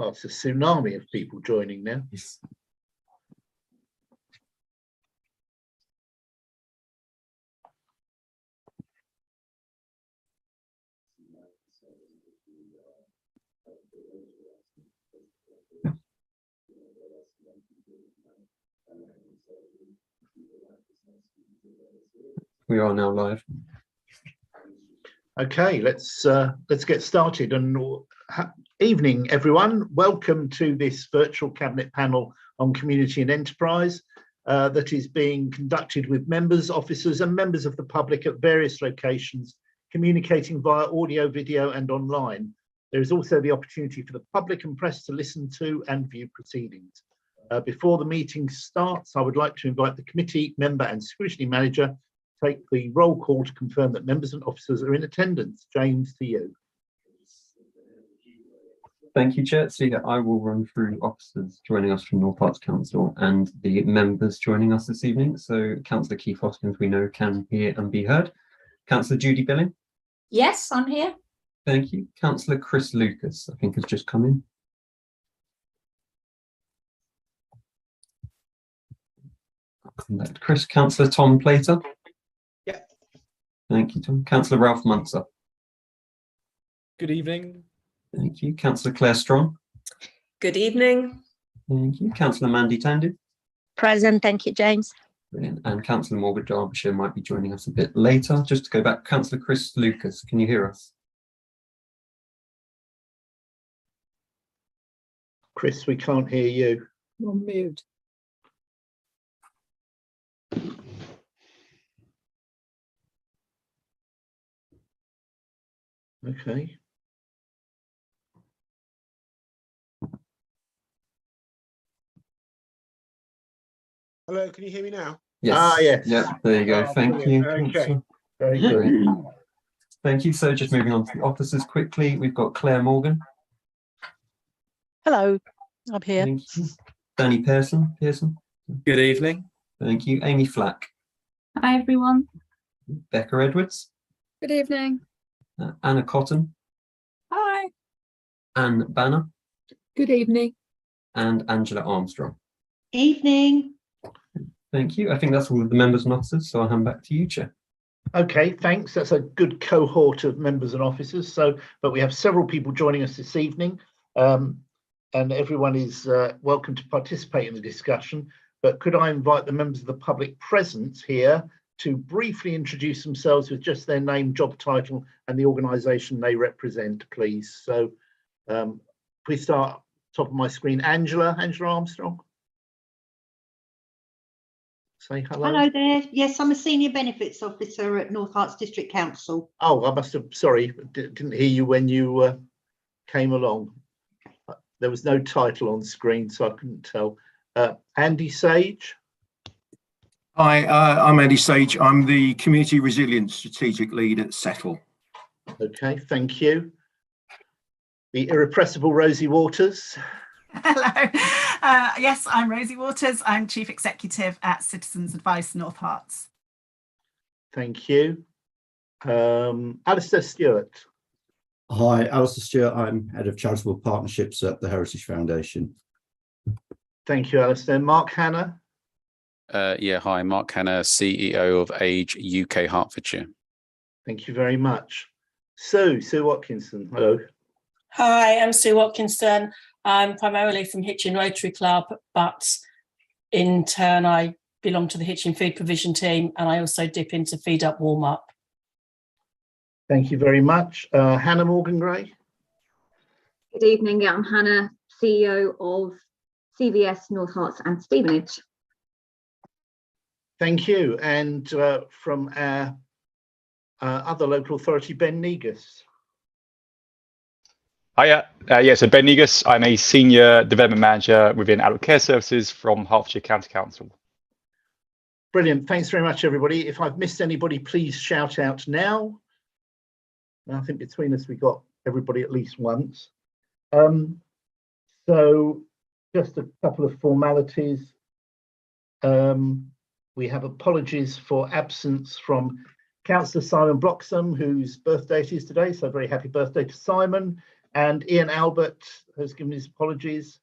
Oh, it's a tsunami of people joining now. Yes. We are now live. Okay, let's get started. And evening, everyone. Welcome to this virtual cabinet panel on community and enterprise that is being conducted with members, officers, and members of the public at various locations, communicating via audio, video, and online. There is also the opportunity for the public and press to listen to and view proceedings. Before the meeting starts, I would like to invite the committee member and scrutiny manager take the roll call to confirm that members and officers are in attendance. James, to you. Thank you, Chair. So I will run through officers joining us from North Parts Council and the members joining us this evening. So Councillor Keith Hoskins, we know, can hear and be heard. Councillor Judy Billing. Yes, I'm here. Thank you. Councillor Chris Lucas, I think, has just come in. I'll come back to Chris. Councillor Tom Plater. Yeah. Thank you, Tom. Councillor Ralph Munzer. Good evening. Thank you. Councillor Claire Strong. Good evening. Thank you. Councillor Mandy Tandu. Present, thank you, James. Brilliant. And Councillor Morgan Derbyshire might be joining us a bit later. Just to go back, Councillor Chris Lucas, can you hear us? Chris, we can't hear you. You're on mute. Okay. Hello, can you hear me now? Yes. Ah, yes. Yeah, there you go. Oh, Thank you. brilliant. Okay. Very good. Great. Thank you. So just moving on to the officers quickly, we've got Claire Morgan. Hello, I'm here. Thank you. Danny Pearson. Good evening. Thank you. Amy Flack. Hi, everyone. Becca Edwards. Good evening. Anna Cotton. Hi. Anne Banner. Good evening. And Angela Armstrong. Evening. Thank you. I think that's all of the members and officers, so I'll hand back to you, Chair. Okay, thanks. That's a good cohort of members and officers. But we have several people joining us this evening, and everyone is welcome to participate in the discussion. But could I invite the members of the public present here to briefly introduce themselves with just their name, job title, and the organisation they represent, please? So we start top of my screen. Angela Armstrong. Say hello. Hello there. Yes, I'm a senior benefits officer at North Herts District Council. Oh, I must have, sorry, didn't hear you when you came along. There was no title on screen, so I couldn't tell. Andy Sage. Hi, I'm Andy Sage. I'm the Community Resilience Strategic Lead at Settle. Okay, thank you. The irrepressible Rosie Waters. Hello. Yes, I'm Rosie Waters. I'm Chief Executive at Citizens Advice North Herts. Thank you. Alistair Stewart. Hi, Alistair Stewart. I'm Head of Charitable Partnerships at the Heritage Foundation. Thank you, Alistair. Mark Hanna. Yeah, hi, Mark Hanna, CEO of Age UK Hertfordshire. Thank you very much. Sue Watkinson. Hello. Hi, I'm Sue Watkinson. I'm primarily from Hitchin Rotary Club, but in turn I belong to the Hitchin Food Provision team, and I also dip into Feed Up, Warm Up. Thank you very much. Hannah Morgan-Gray. Good evening. I'm Hannah, CEO of CVS North Herts and Stevenage. Thank you. And from our other local authority, Ben Negus. Hiya. So Ben Negus, I'm a Senior Development Manager within Adult Care Services from Hertfordshire County Council. Brilliant. Thanks very much, everybody. If I've missed anybody, please shout out now. I think between us, we got everybody at least once. So just a couple of formalities. We have apologies for absence from Councillor Simon Bloxham, whose birthday it is today. So very happy birthday to Simon. And Ian Albert has given his apologies.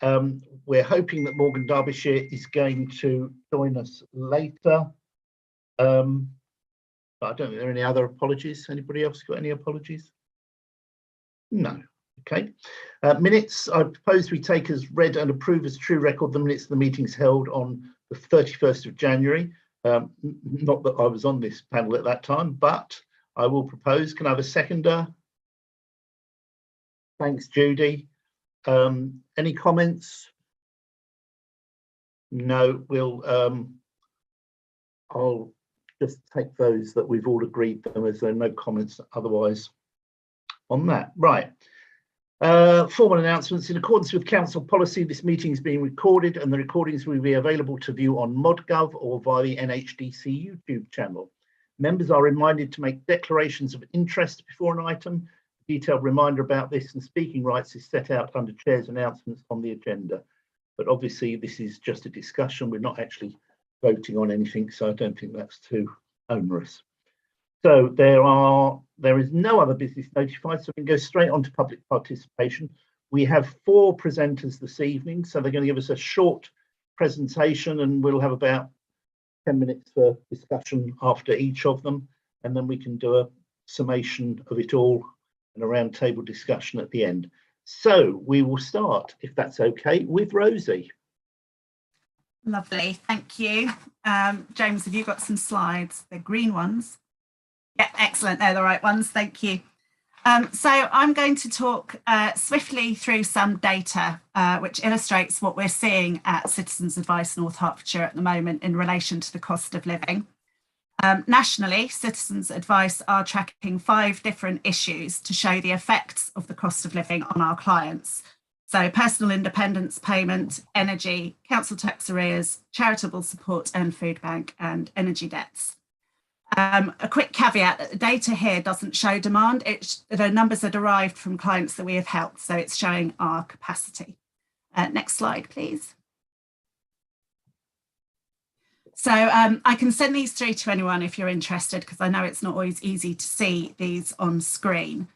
We're hoping that Morgan Derbyshire is going to join us later. But I don't think there are any other apologies. Anybody else got any apologies? No. Okay. Minutes, I propose we take as read and approve as true record the minutes of the meetings held on the 31st of January. Not that I was on this panel at that time, but I will propose. Can I have a seconder? Thanks, Judy. Any comments? No, I'll just take those that we've all agreed them as there are no comments otherwise on that. Right. Formal announcements. In accordance with council policy, this meeting is being recorded and the recordings will be available to view on ModGov or via the NHDC YouTube channel. Members are reminded to make declarations of interest before an item. A detailed reminder about this and speaking rights is set out under Chair's announcements on the agenda. But obviously this is just a discussion. We're not actually voting on anything, so I don't think that's too onerous. So there is no other business notified, so we can go straight on to public participation. We have 4 presenters this evening, so they're going to give us a short presentation and we'll have about 10 minutes for discussion after each of them, and then we can do a summation of it all and a round table discussion at the end. So we will start, if that's okay, with Rosie. Lovely, thank you. James, have you got some slides? The green ones? Yeah, excellent, they're the right ones, thank you. So I'm going to talk swiftly through some data which illustrates what we're seeing at Citizens Advice North Hertfordshire at the moment in relation to the cost of living. Nationally, Citizens Advice are tracking 5 different issues to show the effects of the cost of living on our clients. So personal independence payment, energy, council tax arrears, charitable support and food bank, and energy debts. A quick caveat that the data here doesn't show demand. The numbers are derived from clients that we have helped, so it's showing our capacity. Next slide, please. So I can send these through to anyone if you're interested, because I know it's not always easy to see these on screen.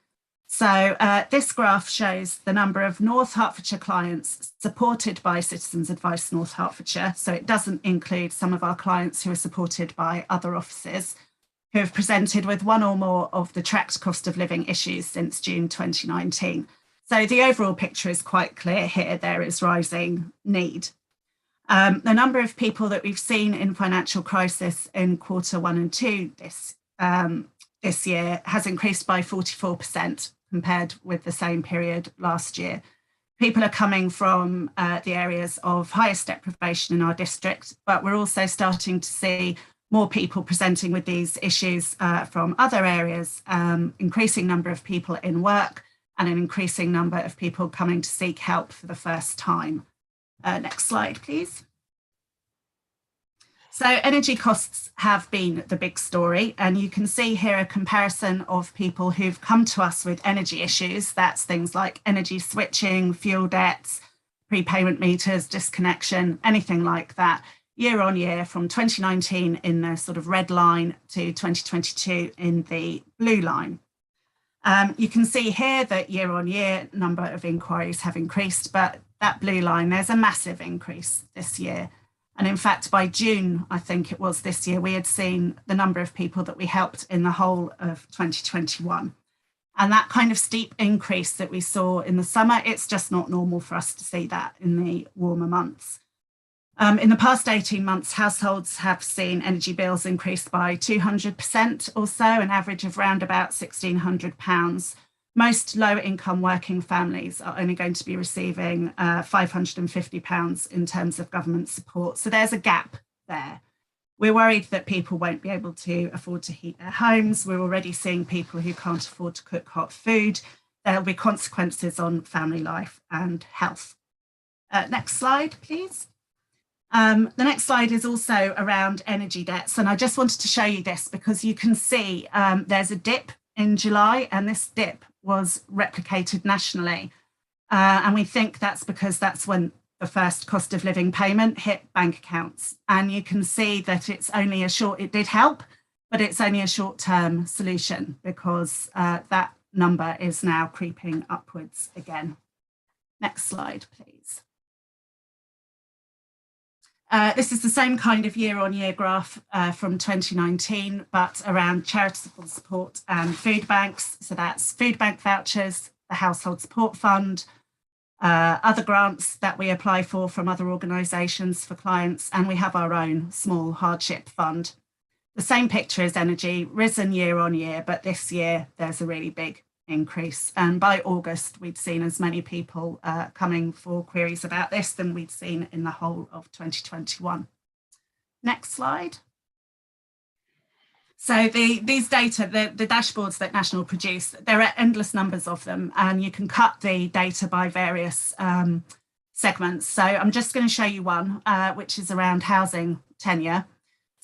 So this graph shows the number of North Hertfordshire clients supported by Citizens Advice North Hertfordshire. So it doesn't include some of our clients who are supported by other offices who have presented with one or more of the tracked cost of living issues since June 2019. So the overall picture is quite clear here. There is rising need. The number of people that we've seen in financial crisis in Q1 and 2 this year has increased by 44% compared with the same period last year. People are coming from the areas of highest deprivation in our district, but we're also starting to see more people presenting with these issues from other areas, increasing number of people in work and an increasing number of people coming to seek help for the first time. Next slide, please. So energy costs have been the big story, and you can see here a comparison of people who've come to us with energy issues. That's things like energy switching, fuel debts, prepayment meters, disconnection, anything like that, year on year from 2019 in the sort of red line to 2022 in the blue line. You can see here that year on year number of inquiries have increased, but that blue line, there's a massive increase this year. And in fact, by June, I think it was this year, we had seen the number of people that we helped in the whole of 2021. And that kind of steep increase that we saw in the summer, it's just not normal for us to see that in the warmer months. In the past 18 months, households have seen energy bills increase by 200% or so, an average of around about £1,600. Most low income working families are only going to be receiving £550 in terms of government support. So there's a gap there. We're worried that people won't be able to afford to heat their homes. We're already seeing people who can't afford to cook hot food. There'll be consequences on family life and health. Next slide, please. The next slide is also around energy debts. And I just wanted to show you this because you can see there's a dip in July, and this dip was replicated nationally. And we think that's because that's when the first cost of living payment hit bank accounts. And you can see that it's only it did help, but it's only a short-term solution because that number is now creeping upwards again. Next slide, please. This is the same kind of year-on-year graph from 2019, but around charitable support and food banks. So that's food bank vouchers, the Household Support Fund, other grants that we apply for from other organisations for clients, and we have our own small hardship fund. The same picture as energy, risen year on year, but this year there's a really big increase. And by August, we'd seen as many people coming for queries about this than we'd seen in the whole of 2021. Next slide. So these data, the dashboards that National produce, there are endless numbers of them, and you can cut the data by various segments. So I'm just going to show you one, which is around housing tenure.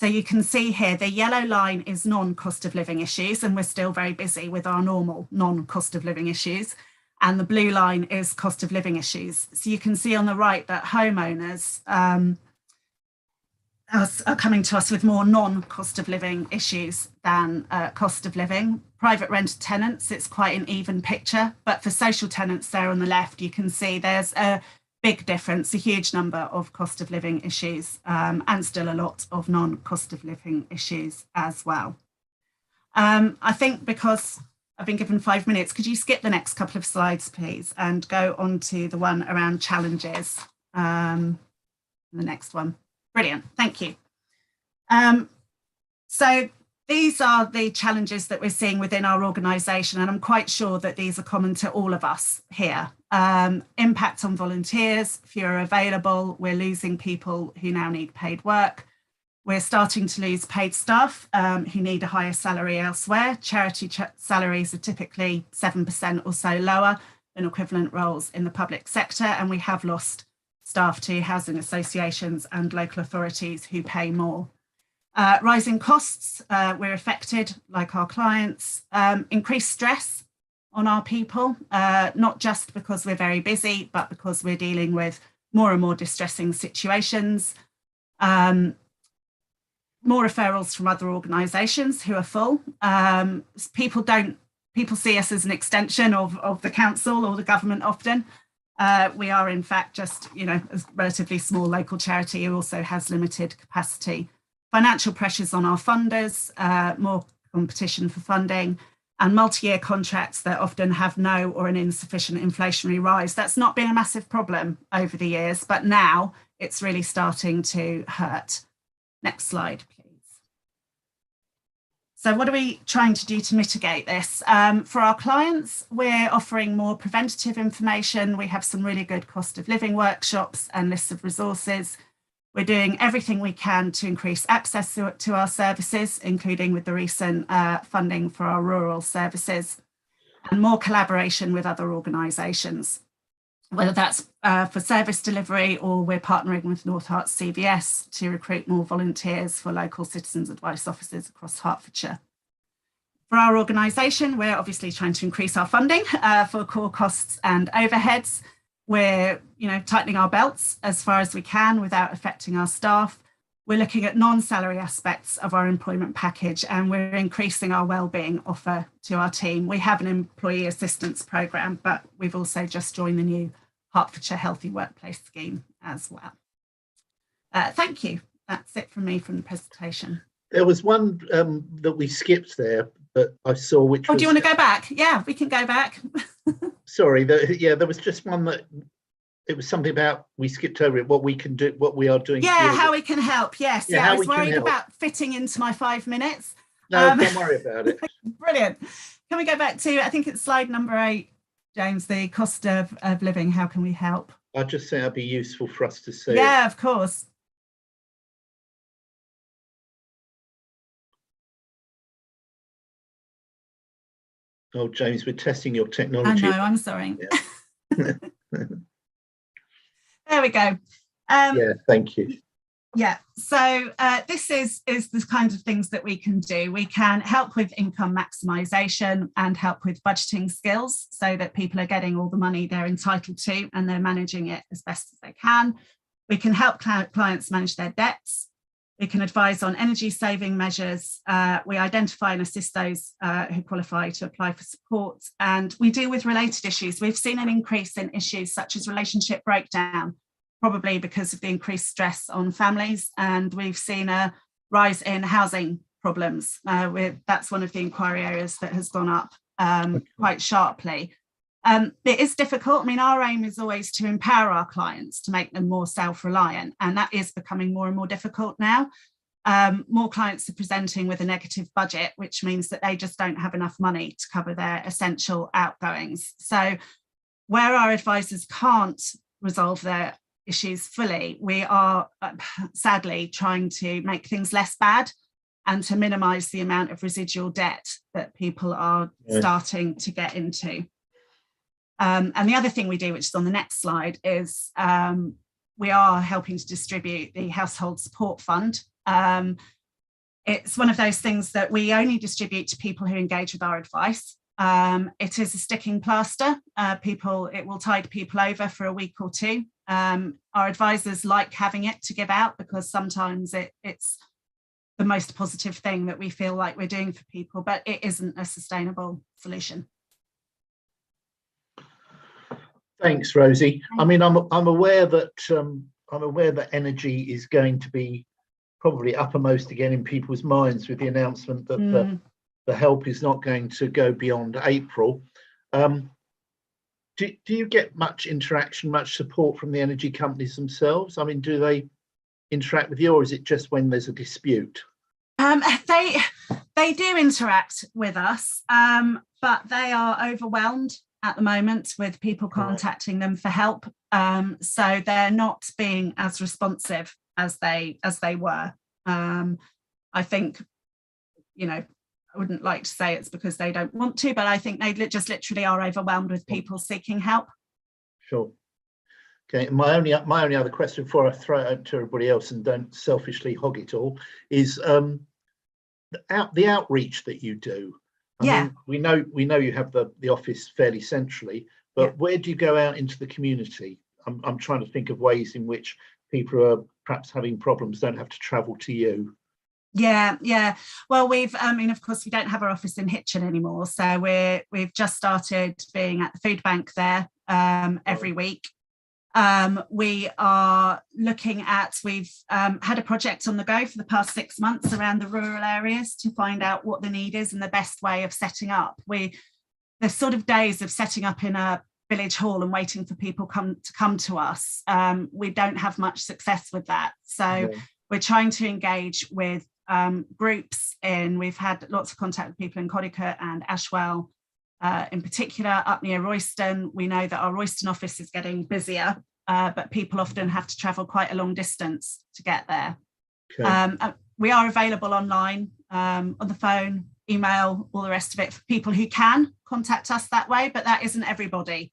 So you can see here, the yellow line is non-cost of living issues, and we're still very busy with our normal non-cost of living issues. And the blue line is cost of living issues. So you can see on the right that homeowners are coming to us with more non-cost of living issues than cost of living. Private rented tenants, it's quite an even picture, but for social tenants there on the left, you can see there's a big difference, a huge number of cost of living issues, and still a lot of non-cost of living issues as well. I think because I've been given 5 minutes, could you skip the next couple of slides, please, and go on to the one around challenges, the next one. Brilliant, thank you. So these are the challenges that we're seeing within our organisation, and I'm quite sure that these are common to all of us here. Impact on volunteers, fewer available, we're losing people who now need paid work. We're starting to lose paid staff who need a higher salary elsewhere. Charity salaries are typically 7% or so lower than equivalent roles in the public sector, and we have lost staff to housing associations and local authorities who pay more. Rising costs, we're affected like our clients. Increased stress on our people, not just because we're very busy, but because we're dealing with more and more distressing situations. More referrals from other organisations who are full. People see us as an extension of the council or the government often. We are in fact just, a relatively small local charity who also has limited capacity. Financial pressures on our funders, more competition for funding, and multi-year contracts that often have no or an insufficient inflationary rise. That's not been a massive problem over the years, but now it's really starting to hurt. Next slide, please. So what are we trying to do to mitigate this? For our clients, we're offering more preventative information. We have some really good cost of living workshops and lists of resources. We're doing everything we can to increase access to our services, including with the recent funding for our rural services, and more collaboration with other organisations, whether that's for service delivery, or we're partnering with North Herts CVS to recruit more volunteers for local citizens advice offices across Hertfordshire. For our organisation, we're obviously trying to increase our funding for core costs and overheads. We're tightening our belts as far as we can without affecting our staff. We're looking at non-salary aspects of our employment package, and we're increasing our wellbeing offer to our team. We have an employee assistance programme, but we've also just joined the new Hertfordshire Healthy Workplace Scheme as well. Thank you. That's it from me from the presentation. There was one that we skipped there, but I saw which. Oh, do you want to go back? Yeah, we can go back. Sorry, there was just one that it was something about, we skipped over it, what we can do, what we are doing. Yeah, how we can help. Yes, yeah, I was worried help. about fitting into my 5 minutes. No, don't worry about it. Brilliant. Can we go back to, I think it's slide number 8, James, the cost of living, how can we help? I just think that'd be useful for us to see. Yeah, of course. Oh, James, we're testing your technology. I know, I'm sorry. Yeah. There we go. Yeah, thank you. Yeah, so this is the kind of things that we can do. We can help with income maximisation and help with budgeting skills so that people are getting all the money they're entitled to and they're managing it as best as they can. We can help clients manage their debts. We can advise on energy saving measures. We identify and assist those who qualify to apply for support. And we deal with related issues. We've seen an increase in issues such as relationship breakdown, probably because of the increased stress on families. And we've seen a rise in housing problems. That's one of the inquiry areas that has gone up quite sharply. It is difficult. I mean, our aim is always to empower our clients to make them more self-reliant, and that is becoming more and more difficult now. More clients are presenting with a negative budget, which means that they just don't have enough money to cover their essential outgoings. So where our advisors can't resolve their issues fully, we are sadly trying to make things less bad and to minimise the amount of residual debt that people are starting to get into. And the other thing we do, which is on the next slide, is we are helping to distribute the Household Support Fund. It's one of those things that we only distribute to people who engage with our advice. It is a sticking plaster. It will tide people over for a week or two. Our advisors like having it to give out because sometimes it's the most positive thing that we feel like we're doing for people, but it isn't a sustainable solution. Thanks, Rosie. I mean, I'm aware that energy is going to be probably uppermost again in people's minds with the announcement that the help is not going to go beyond April. Do you get much interaction, much support from the energy companies themselves? I mean, do they interact with you, or is it just when there's a dispute? They do interact with us, but they are overwhelmed at the moment with people contacting them for help. So they're not being as responsive as they were. I think, I wouldn't like to say it's because they don't want to, but I think they just literally are overwhelmed with people seeking help. Sure. Okay. My only other question before I throw it out to everybody else and don't selfishly hog it all is the outreach that you do. I mean, we know you have the office fairly centrally, but where do you go out into the community? I'm trying to think of ways in which people who are perhaps having problems don't have to travel to you. Yeah. Well, of course, we don't have our office in Hitchin anymore, so we've just started being at the food bank there every week. We are looking at, we've had a project on the go for the past 6 months around the rural areas to find out what the need is and the best way of setting up. The sort of days of setting up in a village hall and waiting for people to come to us, we don't have much success with that. So we're trying to engage with groups we've had lots of contact with people in Codicut and Ashwell, in particular up near Royston. We know that our Royston office is getting busier, but people often have to travel quite a long distance to get there. We are available online, on the phone, email, all the rest of it for people who can contact us that way, but that isn't everybody.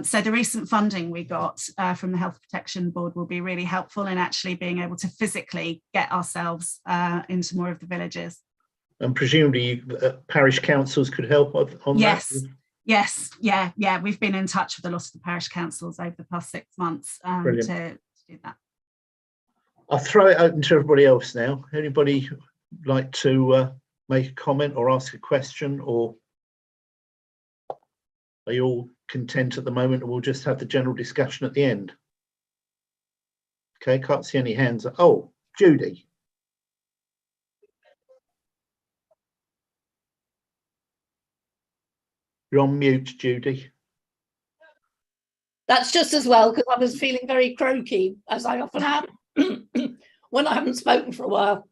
So the recent funding we got from the Health Protection Board will be really helpful in actually being able to physically get ourselves into more of the villages. And presumably parish councils could help on that? Yes, yeah. We've been in touch with a lot of the parish councils over the past 6 months to do that. I'll throw it open to everybody else now. Anybody like to make a comment or ask a question, or are you all content at the moment and we'll just have the general discussion at the end? Okay, can't see any hands. Oh, Judy. You're on mute, Judy. That's just as well, because I was feeling very croaky, as I often am when I haven't spoken for a while.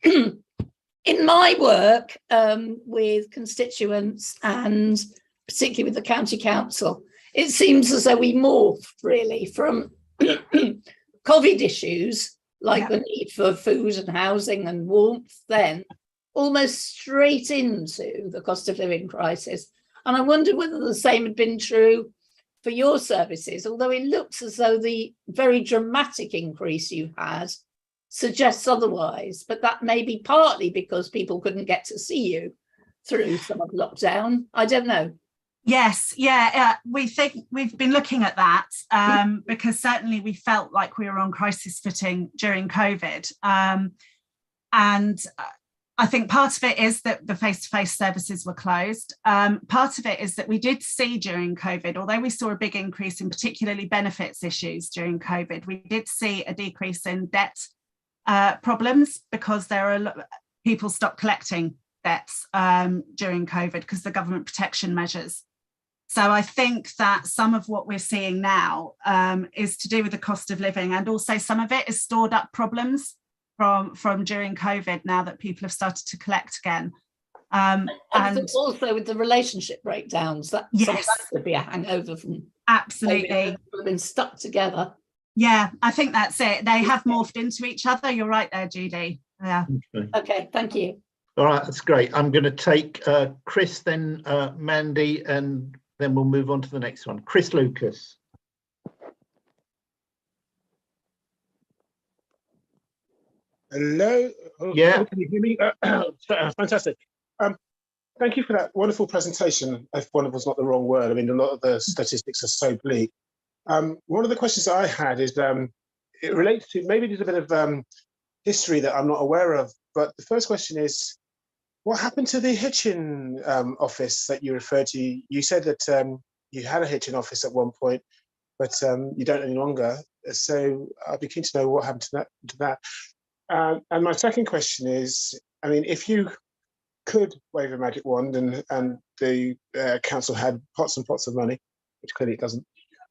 In my work with constituents and particularly with the county council, it seems as though we morphed really from COVID issues like the need for food and housing and warmth, then almost straight into the cost of living crisis. And I wondered whether the same had been true for your services, although it looks as though the very dramatic increase you had suggests otherwise, but that may be partly because people couldn't get to see you through some of lockdown. I don't know. Yes, we think we've been looking at that because certainly we felt like we were on crisis footing during COVID. And I think part of it is that the face-to-face services were closed. Part of it is that we did see during COVID, although we saw a big increase in particularly benefits issues during COVID, we did see a decrease in debt problems because people stopped collecting debts during COVID because of the government protection measures. So I think that some of what we're seeing now is to do with the cost of living, and also some of it is stored up problems from during COVID now that people have started to collect again. And also with the relationship breakdowns, that could be a hangover from absolutely been stuck together. Yeah, I think that's it. They have morphed into each other. You're right there, Judy. Yeah. Okay, thank you. All right, that's great. I'm going to take Chris, then Mandy, and then we'll move on to the next one. Chris Lucas. Hello. Yeah. Can you hear me? Fantastic. Thank you for that wonderful presentation. If wonderful is not the wrong word. I mean, a lot of the statistics are so bleak. One of the questions I had is it relates to, maybe there's a bit of history that I'm not aware of, but the first question is, what happened to the Hitchin office that you referred to? You said that you had a Hitchin office at one point, but you don't any longer. So I'd be keen to know what happened to that. And my second question is, I mean, if you could wave a magic wand and the council had pots and pots of money, which clearly it doesn't,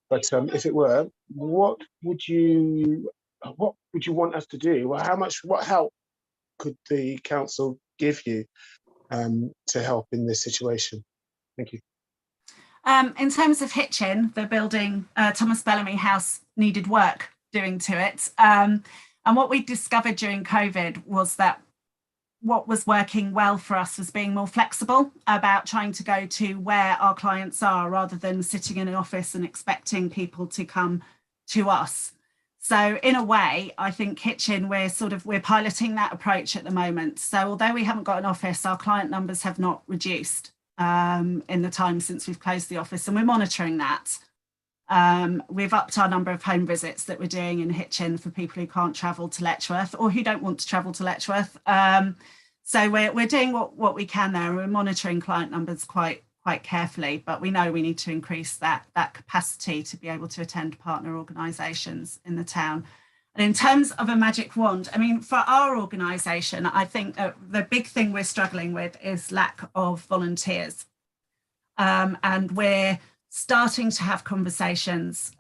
but if it were, what would you want us to do? Well, what help could the council give you to help in this situation? Thank you. In terms of Hitchin, the building, Thomas Bellamy House needed work doing to it. And what we discovered during COVID was that what was working well for us was being more flexible about trying to go to where our clients are rather than sitting in an office and expecting people to come to us. So in a way, I think Hitchin, we're piloting that approach at the moment. So although we haven't got an office, our client numbers have not reduced in the time since we've closed the office, and we're monitoring that. We've upped our number of home visits that we're doing in Hitchin for people who can't travel to Letchworth or who don't want to travel to Letchworth. So we're doing what we can there. We're monitoring client numbers quite carefully, but we know we need to increase that capacity to be able to attend partner organisations in the town. And in terms of a magic wand, I mean, for our organisation, I think the big thing we're struggling with is lack of volunteers. And we're starting to have conversations,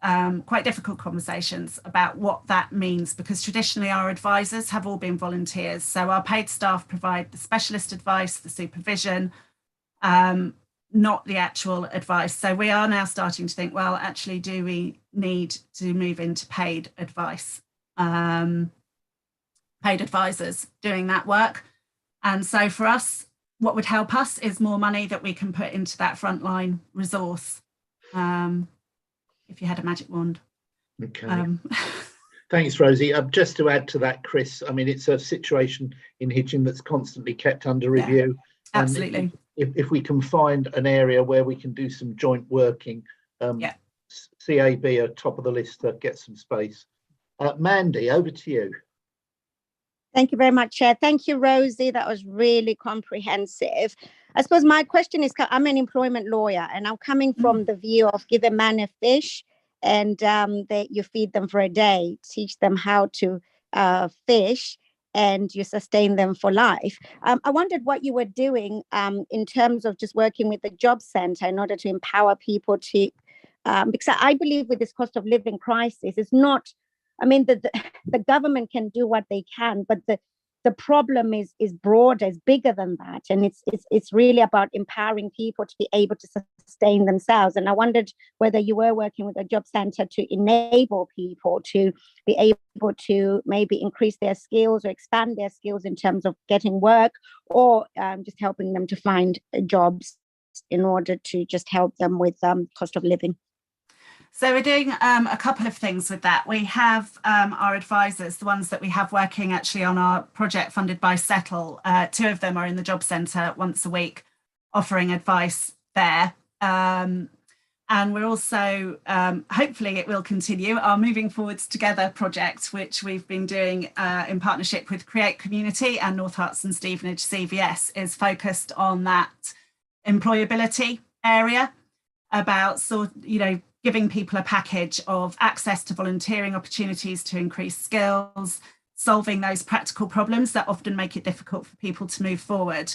quite difficult conversations about what that means, because traditionally our advisors have all been volunteers. So our paid staff provide the specialist advice, the supervision, not the actual advice. So we are now starting to think, well, actually, do we need to move into paid advice, paid advisors doing that work? And so for us, what would help us is more money that we can put into that frontline resource. If you had a magic wand. Okay. Thanks, Rosie. Just to add to that, Chris, I mean, it's a situation in Hitchin that's constantly kept under review. Yeah, absolutely. And if we can find an area where we can do some joint working, CAB are top of the list to get some space. Mandy, over to you. Thank you very much, Chair. Thank you, Rosie. That was really comprehensive. I suppose my question is, I'm an employment lawyer and I'm coming from the view of give a man a fish and you feed them for a day, teach them how to fish, and you sustain them for life. I wondered what you were doing in terms of just working with the job centre in order to empower people to, because I believe with this cost of living crisis, it's not, I mean, the government can do what they can, but the problem is broader, is bigger than that. And it's really about empowering people to be able to sustain themselves. And I wondered whether you were working with a job centre to enable people to be able to maybe increase their skills or expand their skills in terms of getting work, or just helping them to find jobs in order to just help them with cost of living. So we're doing a couple of things with that. We have our advisors, the ones that we have working actually on our project funded by Settle. Two of them are in the job centre once a week, offering advice there. And we're also, hopefully it will continue, our Moving Forwards Together project, which we've been doing in partnership with Create Community and North Herts and Stevenage CVS, is focused on that employability area, about giving people a package of access to volunteering opportunities to increase skills, solving those practical problems that often make it difficult for people to move forward,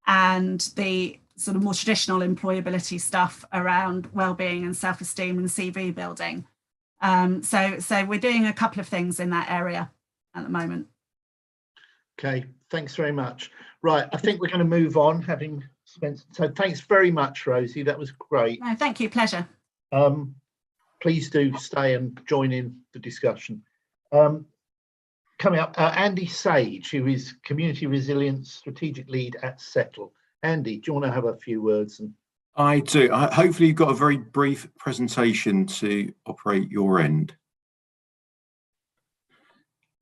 and the sort of more traditional employability stuff around well-being and self-esteem and CV building. So we're doing a couple of things in that area at the moment. Okay, thanks very much. Right, I think we're going to move on, having spent. So thanks very much, Rosie. That was great. No, thank you, pleasure. Please do stay and join in the discussion. Coming up, Andy Sage, who is Community Resilience Strategic Lead at Settle. Andy, do you want to have a few words? I do. Hopefully you've got a very brief presentation to operate your end.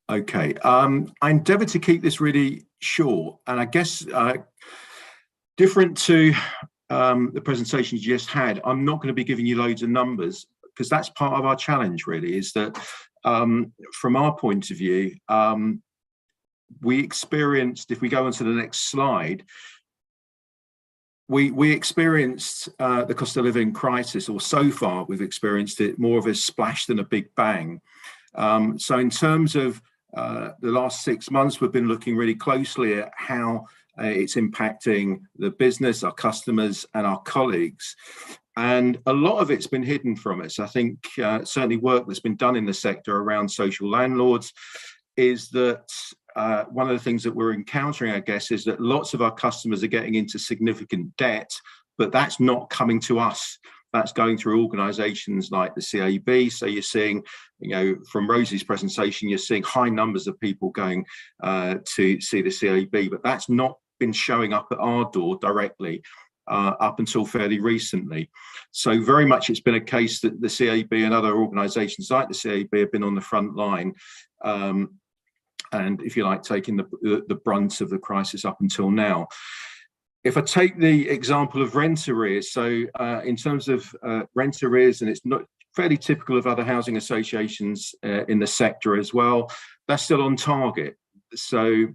Okay, I endeavoured to keep this really short, and I guess different to the presentations you just had, I'm not going to be giving you loads of numbers, because that's part of our challenge really, is that from our point of view, we experienced, if we go on to the next slide, we experienced the cost of living crisis, or so far we've experienced it more of a splash than a big bang. So in terms of the last 6 months, we've been looking really closely at how it's impacting the business, our customers and our colleagues. And a lot of it's been hidden from us. I think certainly work that's been done in the sector around social landlords is that one of the things that we're encountering, I guess, is that lots of our customers are getting into significant debt, but that's not coming to us. That's going through organisations like the CAB. So you're seeing, from Rosie's presentation, you're seeing high numbers of people going to see the CAB, but that's not been showing up at our door directly up until fairly recently. So very much it's been a case that the CAB and other organisations like the CAB have been on the front line, and if you like, taking the brunt of the crisis up until now. If I take the example of rent arrears, so in terms of rent arrears, and it's not fairly typical of other housing associations in the sector as well, that's still on target. So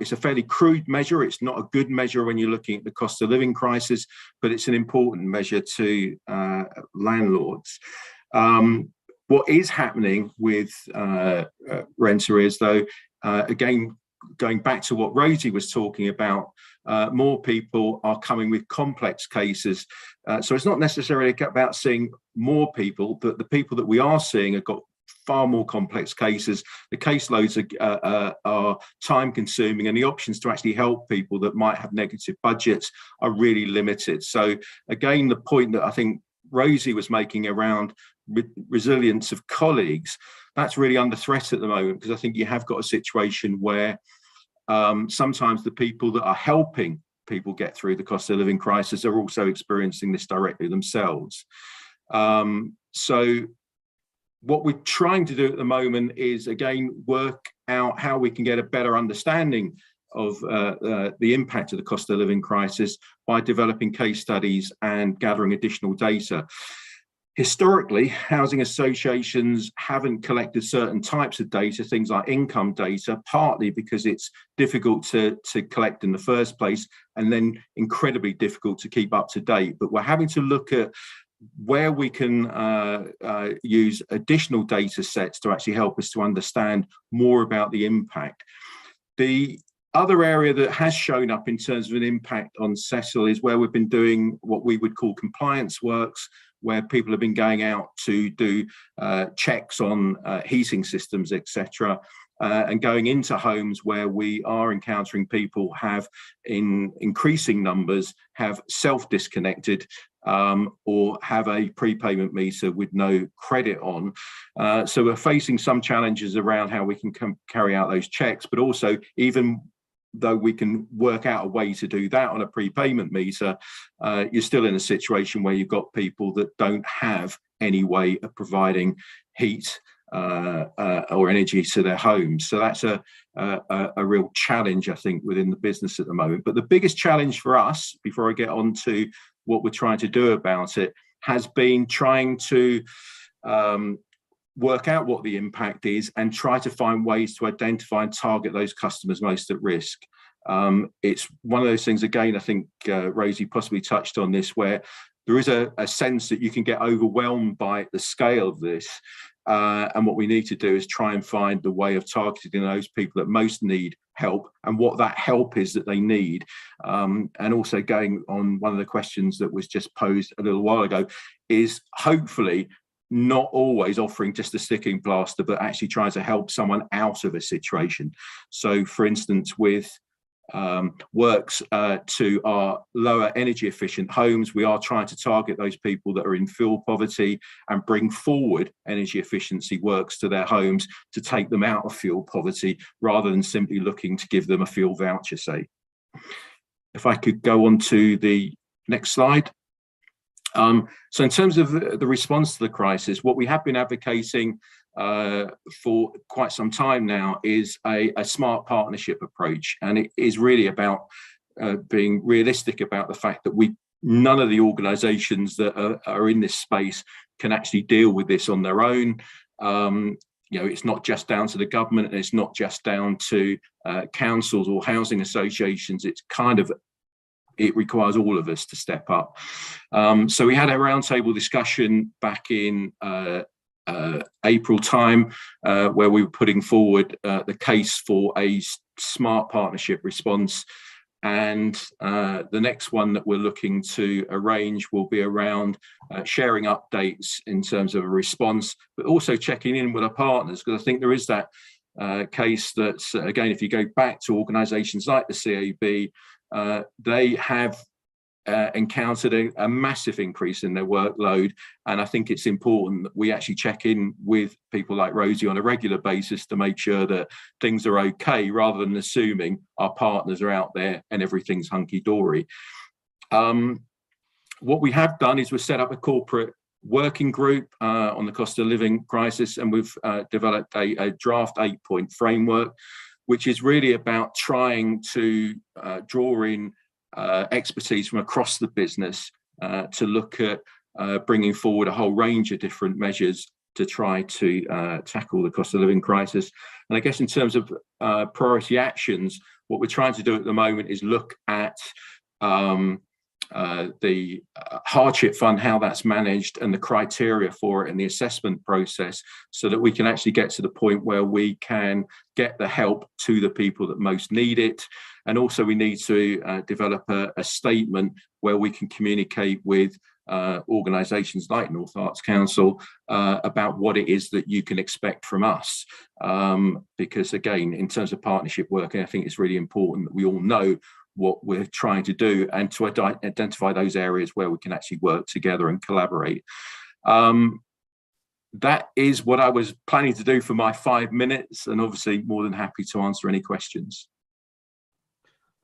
it's a fairly crude measure. It's not a good measure when you're looking at the cost of living crisis, but it's an important measure to landlords. What is happening with rent arrears, though, again, going back to what Rosie was talking about, more people are coming with complex cases. So it's not necessarily about seeing more people, but the people that we are seeing have got far more complex cases. The caseloads are time consuming, and the options to actually help people that might have negative budgets are really limited. So again, the point that I think Rosie was making around resilience of colleagues, that's really under threat at the moment, because I think you have got a situation where sometimes the people that are helping people get through the cost of living crisis are also experiencing this directly themselves. So what we're trying to do at the moment is, again, work out how we can get a better understanding of the impact of the cost of living crisis by developing case studies and gathering additional data. Historically, housing associations haven't collected certain types of data, things like income data, partly because it's difficult to collect in the first place, and then incredibly difficult to keep up to date. But we're having to look at where we can use additional data sets to actually help us to understand more about the impact. The other area that has shown up in terms of an impact on Settle is where we've been doing what we would call compliance works, where people have been going out to do checks on heating systems, etc., and going into homes where we are encountering people have, in increasing numbers, have self-disconnected or have a prepayment meter with no credit on. So we're facing some challenges around how we can carry out those checks, but also, even though we can work out a way to do that on a prepayment meter, you're still in a situation where you've got people that don't have any way of providing heat or energy to their homes. So that's a real challenge, I think, within the business at the moment. But the biggest challenge for us, before I get on to what we're trying to do about it has been trying to work out what the impact is and try to find ways to identify and target those customers most at risk. It's one of those things, again, I think Rosie possibly touched on this, where there is a sense that you can get overwhelmed by the scale of this. And what we need to do is try and find the way of targeting those people that most need help and what that help is that they need. And also going on one of the questions that was just posed a little while ago is hopefully not always offering just a sticking plaster, but actually trying to help someone out of a situation. So for instance, with works to our lower energy efficient homes, we are trying to target those people that are in fuel poverty and bring forward energy efficiency works to their homes to take them out of fuel poverty, rather than simply looking to give them a fuel voucher, say. If I could go on to the next slide. So in terms of the response to the crisis, what we have been advocating for quite some time now is a smart partnership approach, and it is really about being realistic about the fact that none of the organisations that are in this space can actually deal with this on their own. You know, it's not just down to the government, and it's not just down to councils or housing associations. It's kind of, it requires all of us to step up. So we had a roundtable discussion back in April time, where we were putting forward the case for a smart partnership response. And the next one that we're looking to arrange will be around sharing updates in terms of a response, but also checking in with our partners, because I think there is that case that, again, if you go back to organisations like the CAB, they have encountered a massive increase in their workload, and I think it's important that we actually check in with people like Rosie on a regular basis to make sure that things are okay, rather than assuming our partners are out there and everything's hunky-dory. What we have done is we've set up a corporate working group on the cost of living crisis, and we've developed a draft 8-point framework, which is really about trying to draw in expertise from across the business to look at bringing forward a whole range of different measures to try to tackle the cost of living crisis. And I guess in terms of priority actions, what we're trying to do at the moment is look at the hardship fund, how that's managed, and the criteria for it, and the assessment process, so that we can actually get to the point where we can get the help to the people that most need it. And also we need to develop a statement where we can communicate with organisations like North Arts Council about what it is that you can expect from us. Because again, in terms of partnership work, I think it's really important that we all know what we're trying to do, and to identify those areas where we can actually work together and collaborate. That is what I was planning to do for my 5 minutes, and obviously more than happy to answer any questions.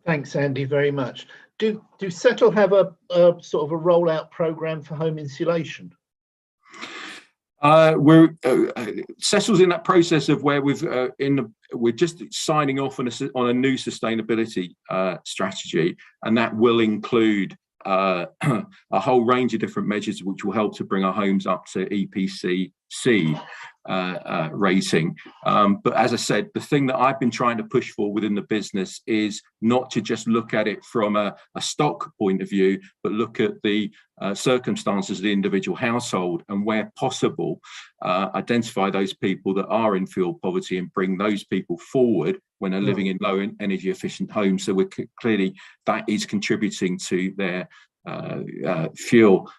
Thanks, Andy, very much. Do Settle have a sort of a rollout program for home insulation? We're Cecil's in that process of where we're just signing off on a new sustainability strategy, and that will include a whole range of different measures which will help to bring our homes up to EPC C rating. But as I said, the thing that I've been trying to push for within the business is not to just look at it from a stock point of view, but look at the circumstances of the individual household, and where possible, identify those people that are in fuel poverty and bring those people forward when they're living in low energy efficient homes. So we're clearly, that is contributing to their fuel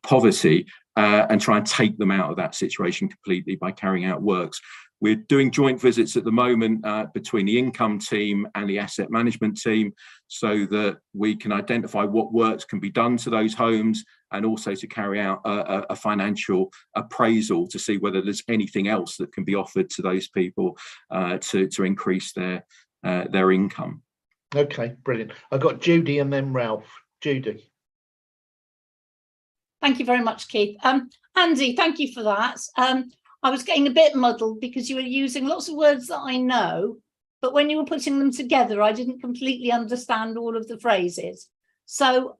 poverty, and try and take them out of that situation completely by carrying out works. We're doing joint visits at the moment between the income team and the asset management team, so that we can identify what works can be done to those homes, and also to carry out a financial appraisal to see whether there's anything else that can be offered to those people to increase their income. Okay, brilliant. I've got Judy and then Ralph. Judy. Thank you very much, Keith. Andy, thank you for that. I was getting a bit muddled because you were using lots of words that I know, but when you were putting them together, I didn't completely understand all of the phrases. So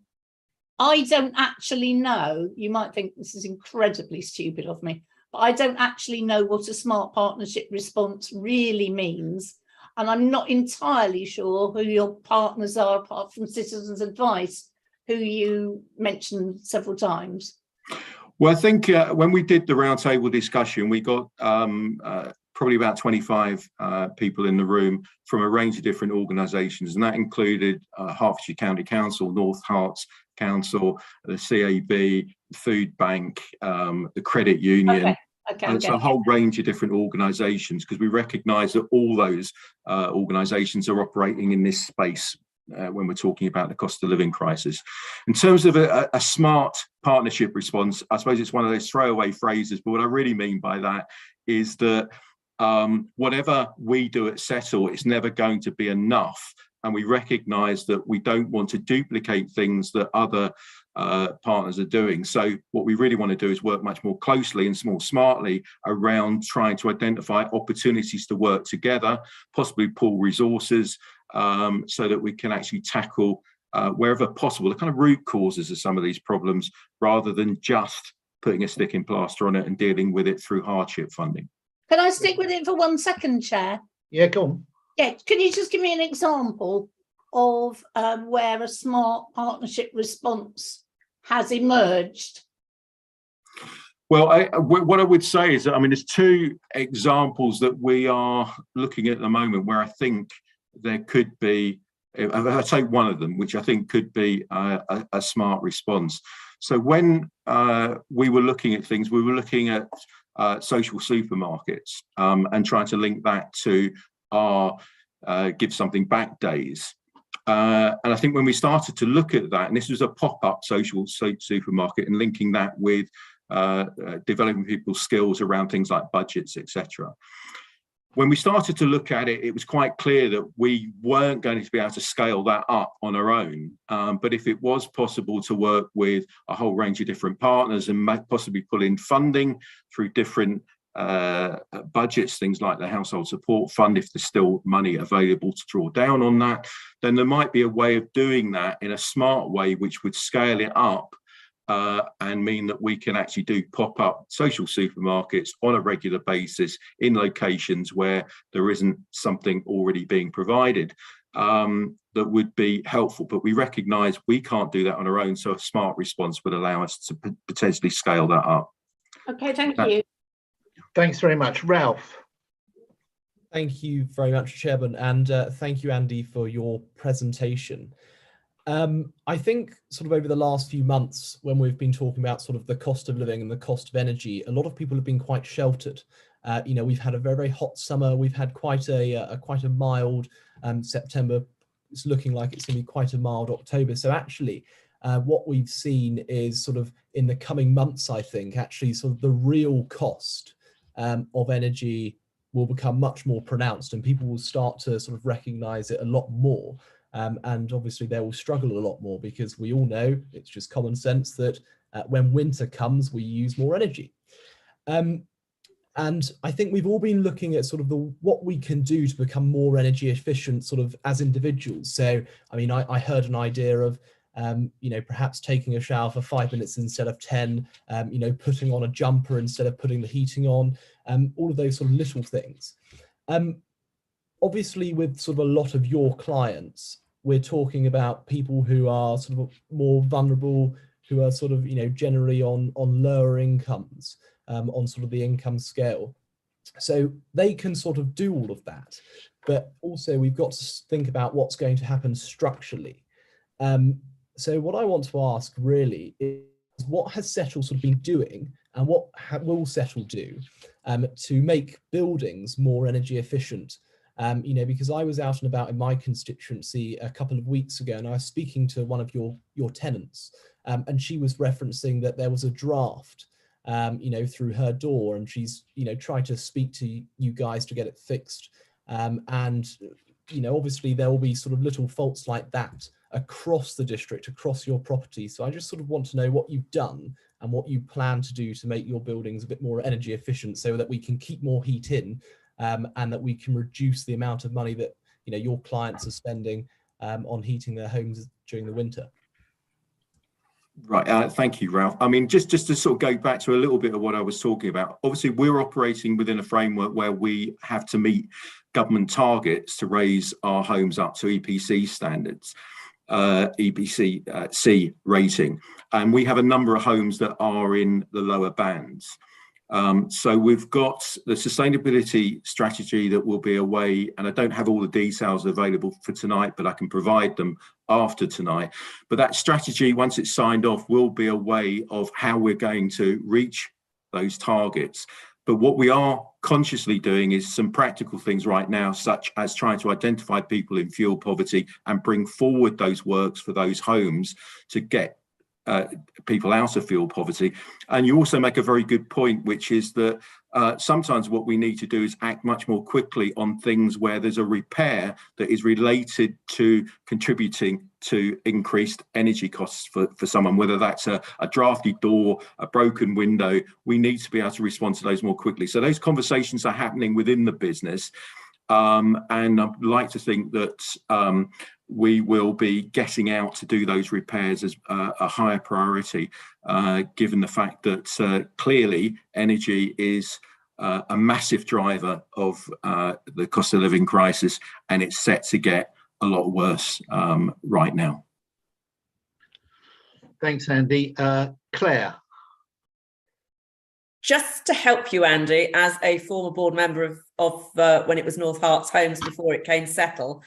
I don't actually know, you might think this is incredibly stupid of me, but I don't actually know what a smart partnership response really means. And I'm not entirely sure who your partners are, apart from Citizens Advice, who you mentioned several times. Well, I think when we did the roundtable discussion, we got probably about 25 people in the room from a range of different organisations, and that included Hertfordshire County Council, North Herts Council, the CAB, the Food Bank, the Credit Union. Okay, and it's a whole range of different organisations, because we recognise that all those organisations are operating in this space when we're talking about the cost of living crisis. In terms of a smart partnership response, I suppose it's one of those throwaway phrases, but what I really mean by that is that whatever we do at Settle, it's never going to be enough. And we recognise that we don't want to duplicate things that other partners are doing. So what we really want to do is work much more closely and more smartly around trying to identify opportunities to work together, possibly pool resources, so that we can actually tackle wherever possible the kind of root causes of some of these problems, rather than just putting a sticking plaster on it and dealing with it through hardship funding. Can I stick with it for 1 second, Chair? Yeah, go on. Yeah, can you just give me an example of where a smart partnership response has emerged? Well, what I would say is that, I mean, there's two examples that we are looking at the moment where I think there could be, I'll take one of them, which I think could be a smart response. So when we were looking at things, we were looking at social supermarkets and trying to link that to our Give Something Back days. And I think when we started to look at that, and this was a pop-up social supermarket, and linking that with developing people's skills around things like budgets, etc. When we started to look at it, it was quite clear that we weren't going to be able to scale that up on our own. But if it was possible to work with a whole range of different partners and possibly pull in funding through different budgets, things like the Household Support Fund, if there's still money available to draw down on that, then there might be a way of doing that in a smart way, which would scale it up and mean that we can actually do pop-up social supermarkets on a regular basis in locations where there isn't something already being provided that would be helpful. But we recognise we can't do that on our own, so a smart response would allow us to potentially scale that up. Okay, thank you. Thanks very much. Ralph. Thank you very much, Chairman, and thank you, Andy, for your presentation. I think sort of over the last few months, when we've been talking about sort of the cost of living and the cost of energy, a lot of people have been quite sheltered. You know, we've had a very, very hot summer. We've had quite a mild September. It's looking like it's going to be quite a mild October. So actually, what we've seen is sort of in the coming months, I think, actually sort of the real cost of energy will become much more pronounced, and people will start to sort of recognise it a lot more. And obviously they will struggle a lot more, because we all know, it's just common sense, that when winter comes, we use more energy. And I think we've all been looking at sort of what we can do to become more energy efficient sort of as individuals. So, I mean, I heard an idea of, you know, perhaps taking a shower for 5 minutes instead of 10, you know, putting on a jumper instead of putting the heating on, all of those sort of little things. Obviously, with sort of a lot of your clients, we're talking about people who are sort of more vulnerable, who are sort of, you know, generally on lower incomes, on sort of the income scale. So they can sort of do all of that. But also we've got to think about what's going to happen structurally. So what I want to ask really is, what has Settle sort of been doing, and what will Settle do to make buildings more energy efficient? You know, because I was out and about in my constituency a couple of weeks ago, and I was speaking to one of your tenants, and she was referencing that there was a draft, you know, through her door, and she's, you know, tried to speak to you guys to get it fixed. And, you know, obviously there will be sort of little faults like that across the district, across your property. So I just sort of want to know what you've done and what you plan to do to make your buildings a bit more energy efficient, so that we can keep more heat in, and that we can reduce the amount of money that, you know, your clients are spending on heating their homes during the winter. Right, thank you, Ralph. I mean, just to sort of go back to a little bit of what I was talking about, obviously we're operating within a framework where we have to meet government targets to raise our homes up to EPC standards, EPC C rating. And we have a number of homes that are in the lower bands. So we've got the sustainability strategy that will be away, and I don't have all the details available for tonight, but I can provide them after tonight. But that strategy, once it's signed off, will be a way of how we're going to reach those targets. But what we are consciously doing is some practical things right now, such as trying to identify people in fuel poverty and bring forward those works for those homes to get people out of fuel poverty. And you also make a very good point, which is that sometimes what we need to do is act much more quickly on things where there's a repair that is related to contributing to increased energy costs for someone, whether that's a drafty door, a broken window. We need to be able to respond to those more quickly. So those conversations are happening within the business. And I'd like to think that we will be getting out to do those repairs as a higher priority, given the fact that clearly energy is a massive driver of the cost of living crisis, and it's set to get a lot worse right now. Thanks, Andy. Claire. Just to help you, Andy, as a former board member of when it was North Harts Homes before it came Settle,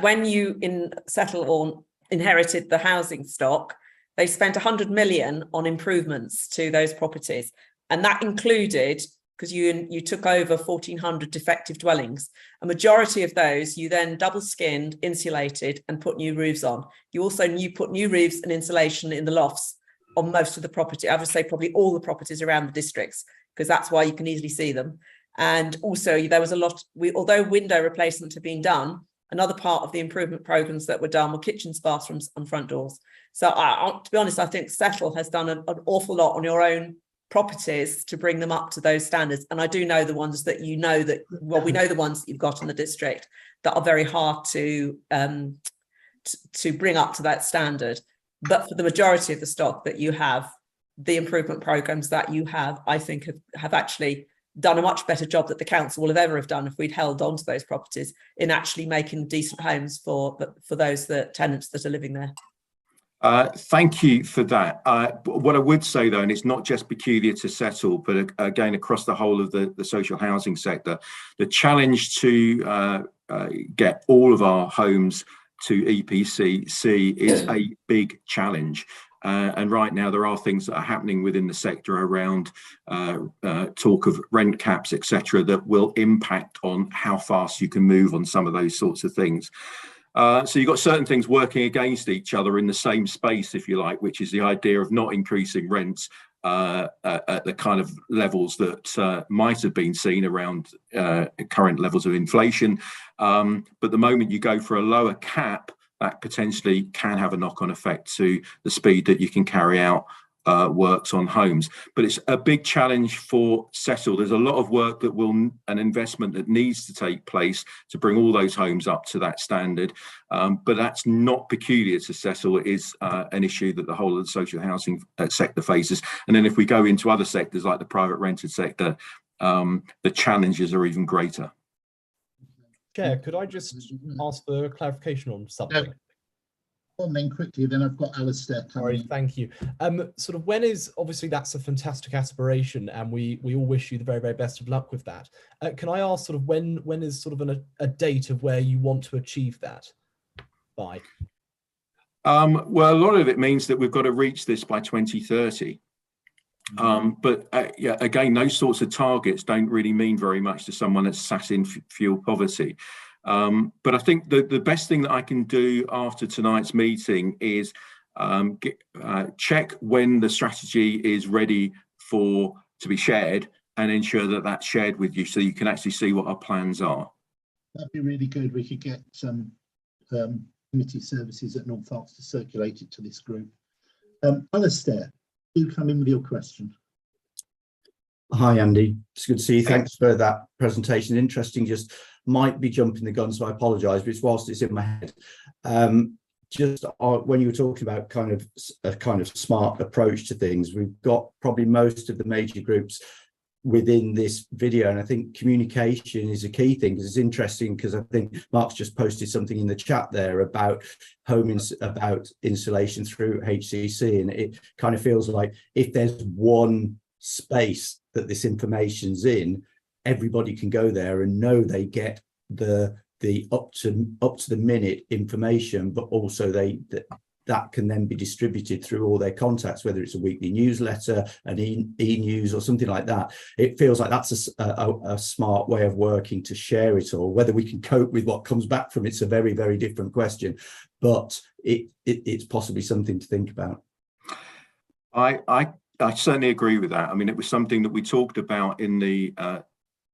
when you Settle or inherited the housing stock, they spent 100 million on improvements to those properties, and that included, because you took over 1,400 defective dwellings, a majority of those you then double skinned, insulated, and put new roofs on. You also put new roofs and insulation in the lofts on most of the property. I would say probably all the properties around the districts, because that's why you can easily see them. And also there was a lot, although window replacement had been done, another part of the improvement programs that were done were kitchens, bathrooms and front doors. So to be honest, I think Settle has done an awful lot on your own properties to bring them up to those standards. And I do know the ones that we know the ones that you've got in the district that are very hard to bring up to that standard. But for the majority of the stock that you have, the improvement programs that you have, I think have actually done a much better job that the council will ever have done if we'd held on to those properties in actually making decent homes for those tenants that are living there. Thank you for that. What I would say, though, and it's not just peculiar to Settle, but again across the whole of the social housing sector, the challenge to get all of our homes to EPC C is a big challenge. And right now there are things that are happening within the sector around talk of rent caps, etc., that will impact on how fast you can move on some of those sorts of things. So you've got certain things working against each other in the same space, if you like, which is the idea of not increasing rents at the kind of levels that might have been seen around current levels of inflation. But the moment you go for a lower cap, that potentially can have a knock-on effect to the speed that you can carry out works on homes. But it's a big challenge for Settle. There's a lot of work an investment that needs to take place to bring all those homes up to that standard. But that's not peculiar to Settle. It is an issue that the whole of the social housing sector faces. And then if we go into other sectors like the private rented sector, the challenges are even greater. Chair, could I just ask for clarification on something? And then quickly, then I've got Alistair. Sorry, thank you. Sort of when is, obviously that's a fantastic aspiration and we all wish you the very, very best of luck with that. Can I ask sort of when is sort of a date of where you want to achieve that by? Well, a lot of it means that we've got to reach this by 2030. But yeah, again, those sorts of targets don't really mean very much to someone that's sat in fuel poverty. But I think the best thing that I can do after tonight's meeting is check when the strategy is ready to be shared and ensure that that's shared with you so you can actually see what our plans are. That'd be really good. We could get some committee services at North Harts to circulate it to this group. Alistair, do come in with your question. Hi, Andy. It's good to see you. Thanks for that presentation. Interesting. Just might be jumping the gun, so I apologise, but it's whilst it's in my head. just when you were talking about kind of a kind of smart approach to things, we've got probably most of the major groups within this video, and I think communication is a key thing, because it's interesting, because I think Mark's just posted something in the chat there about about installation through HCC, and it kind of feels like if there's one space that this information's in, everybody can go there and know they get the up to the minute information, but also that can then be distributed through all their contacts, whether it's a weekly newsletter, an e-news or something like that. It feels like that's a smart way of working to share it all. Whether we can cope with what comes back from it's a very, very different question, but it's possibly something to think about. I certainly agree with that. I mean, it was something that we talked about in the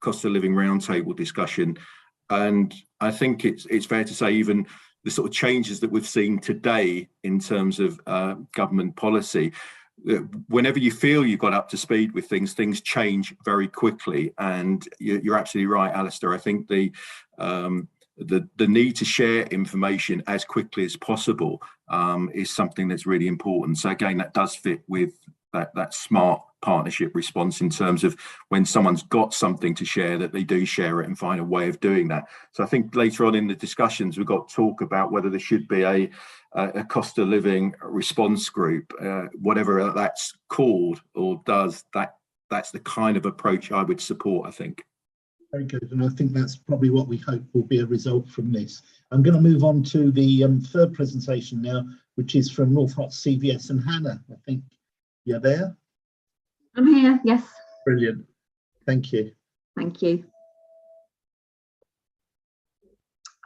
cost of living roundtable discussion, and I think it's fair to say even the sort of changes that we've seen today in terms of government policy, whenever you feel you got up to speed with things change very quickly. And you're absolutely right, Alistair. I think the need to share information as quickly as possible is something that's really important. So again, that does fit with that smart partnership response, in terms of when someone's got something to share, that they do share it and find a way of doing that. So I think later on in the discussions, we've got talk about whether there should be a cost of living response group, whatever that's called or does. That's the kind of approach I would support, I think. Very good, and I think that's probably what we hope will be a result from this. I'm going to move on to the third presentation now, which is from North Hotts CVS, and Hannah, I think you're there. I'm here, yes. Brilliant. Thank you. Thank you.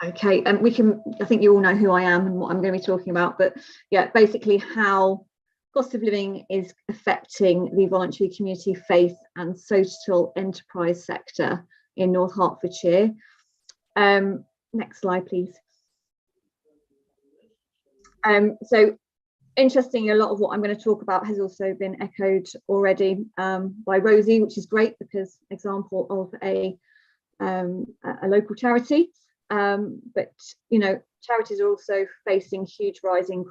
Okay, and I think you all know who I am and what I'm going to be talking about, but yeah, basically how cost of living is affecting the voluntary community, faith and social enterprise sector in North Hertfordshire. Next slide, please. So interesting, a lot of what I'm going to talk about has also been echoed already by Rosie, which is great, because example of a local charity. But you know, charities are also facing huge rising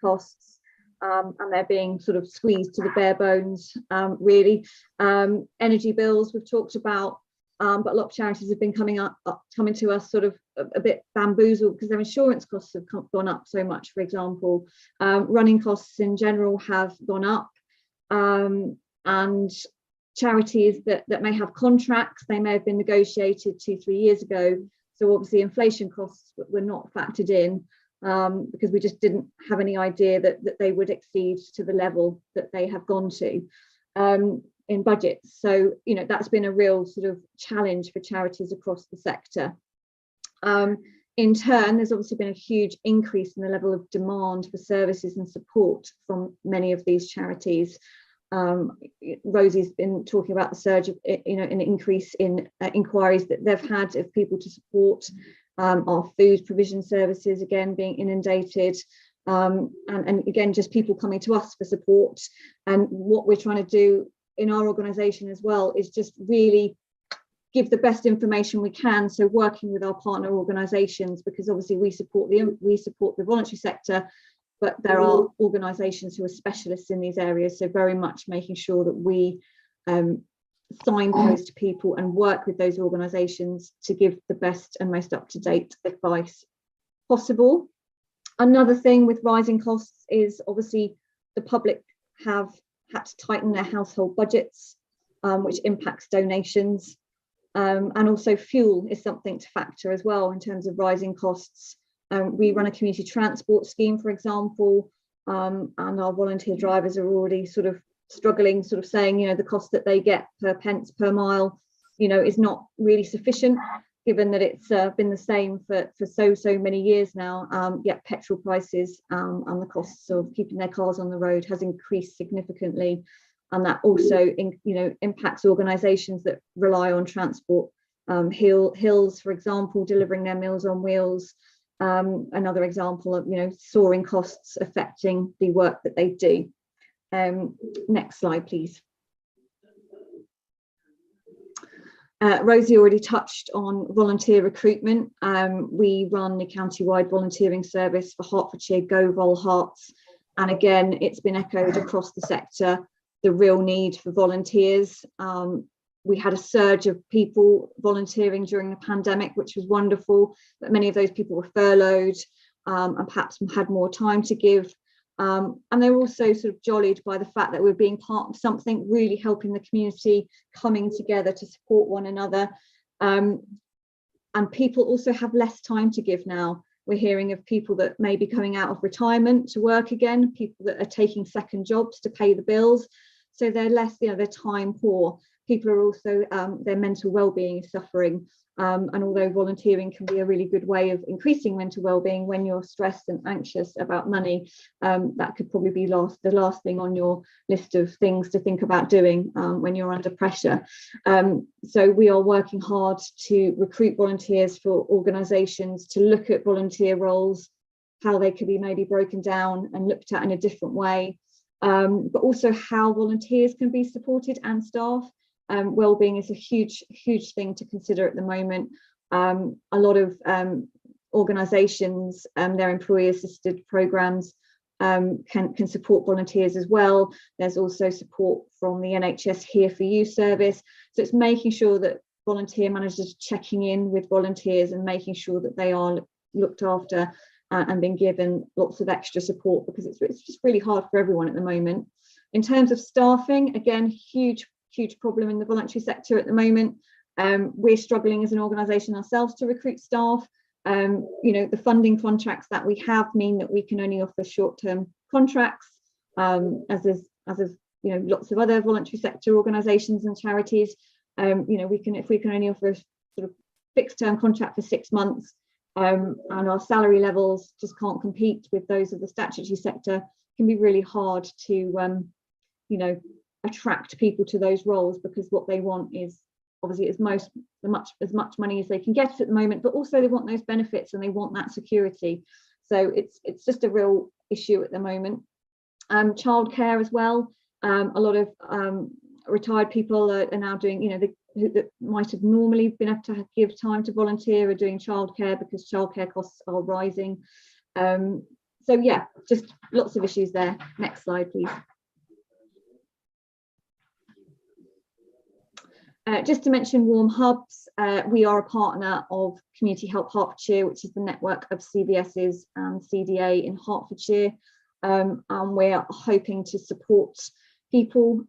costs, and they're being sort of squeezed to the bare bones, really. Energy bills we've talked about, but a lot of charities have been coming to us sort of a bit bamboozled, because their insurance costs have gone up so much, for example. Running costs in general have gone up, and charities that may have contracts, they may have been negotiated 2-3 years ago. So obviously inflation costs were not factored in, because we just didn't have any idea that they would exceed to the level that they have gone to in budgets. So, you know, that's been a real sort of challenge for charities across the sector. In turn, there's obviously been a huge increase in the level of demand for services and support from many of these charities. Rosie's been talking about the surge of, you know, an increase in inquiries that they've had of people to support our food provision services, again being inundated, and again just people coming to us for support. And what we're trying to do in our organisation as well is just really give the best information we can. So working with our partner organisations, because obviously we support the voluntary sector, but there are organisations who are specialists in these areas. So very much making sure that we signpost people and work with those organisations to give the best and most up-to-date advice possible. Another thing with rising costs is obviously the public have had to tighten their household budgets, which impacts donations. And also fuel is something to factor as well in terms of rising costs. We run a community transport scheme, for example, and our volunteer drivers are already sort of struggling, sort of saying, you know, the cost that they get per pence per mile, you know, is not really sufficient, given that it's been the same for so many years now. Yet petrol prices and the costs of keeping their cars on the road has increased significantly, and that also impacts organisations that rely on transport. Hills, for example, delivering their Meals on Wheels. Another example of, you know, soaring costs affecting the work that they do. Next slide, please. Rosie already touched on volunteer recruitment. We run the county-wide volunteering service for Hertfordshire, Go Vol Hearts. And again, it's been echoed across the sector, the real need for volunteers. We had a surge of people volunteering during the pandemic, which was wonderful, but many of those people were furloughed and perhaps had more time to give. And they were also sort of jollied by the fact that we're being part of something, really helping the community, coming together to support one another. And people also have less time to give now. We're hearing of people that may be coming out of retirement to work again, people that are taking second jobs to pay the bills. So they're less, they're time poor. People are also, their mental well-being is suffering. And although volunteering can be a really good way of increasing mental well-being when you're stressed and anxious about money, that could probably be the last thing on your list of things to think about doing when you're under pressure. So we are working hard to recruit volunteers for organisations to look at volunteer roles, how they could be maybe broken down and looked at in a different way, but also how volunteers can be supported and staff. Wellbeing is a huge thing to consider at the moment. A lot of organisations, their employee assisted programmes can support volunteers as well. There's also support from the NHS Here For You service. So it's making sure that volunteer managers are checking in with volunteers and making sure that they are looked after and being given lots of extra support, because it's just really hard for everyone at the moment. In terms of staffing, again, huge problem in the voluntary sector at the moment. We're struggling as an organisation ourselves to recruit staff. The funding contracts that we have mean that we can only offer short-term contracts, as is lots of other voluntary sector organisations and charities. If we can only offer a sort of fixed-term contract for 6 months, and our salary levels just can't compete with those of the statutory sector, it can be really hard to attract people to those roles, because what they want is obviously as much money as they can get at the moment, but also they want those benefits and they want that security. So it's just a real issue at the moment. Childcare as well. A lot of retired people are now doing, that might have normally been able to give time to volunteer, are doing childcare because childcare costs are rising. So yeah, just lots of issues there. Next slide, please. Just to mention Warm Hubs, we are a partner of Community Help Hertfordshire, which is the network of CVSs and CDA in Hertfordshire, and we're hoping to support people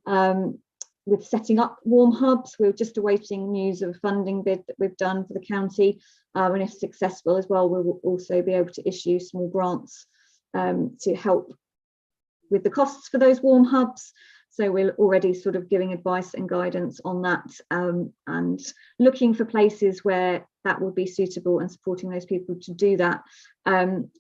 with setting up Warm Hubs. We're just awaiting news of a funding bid that we've done for the county, and if successful as well, we will also be able to issue small grants to help with the costs for those Warm Hubs. So we're already sort of giving advice and guidance on that, and looking for places where that would be suitable and supporting those people to do that.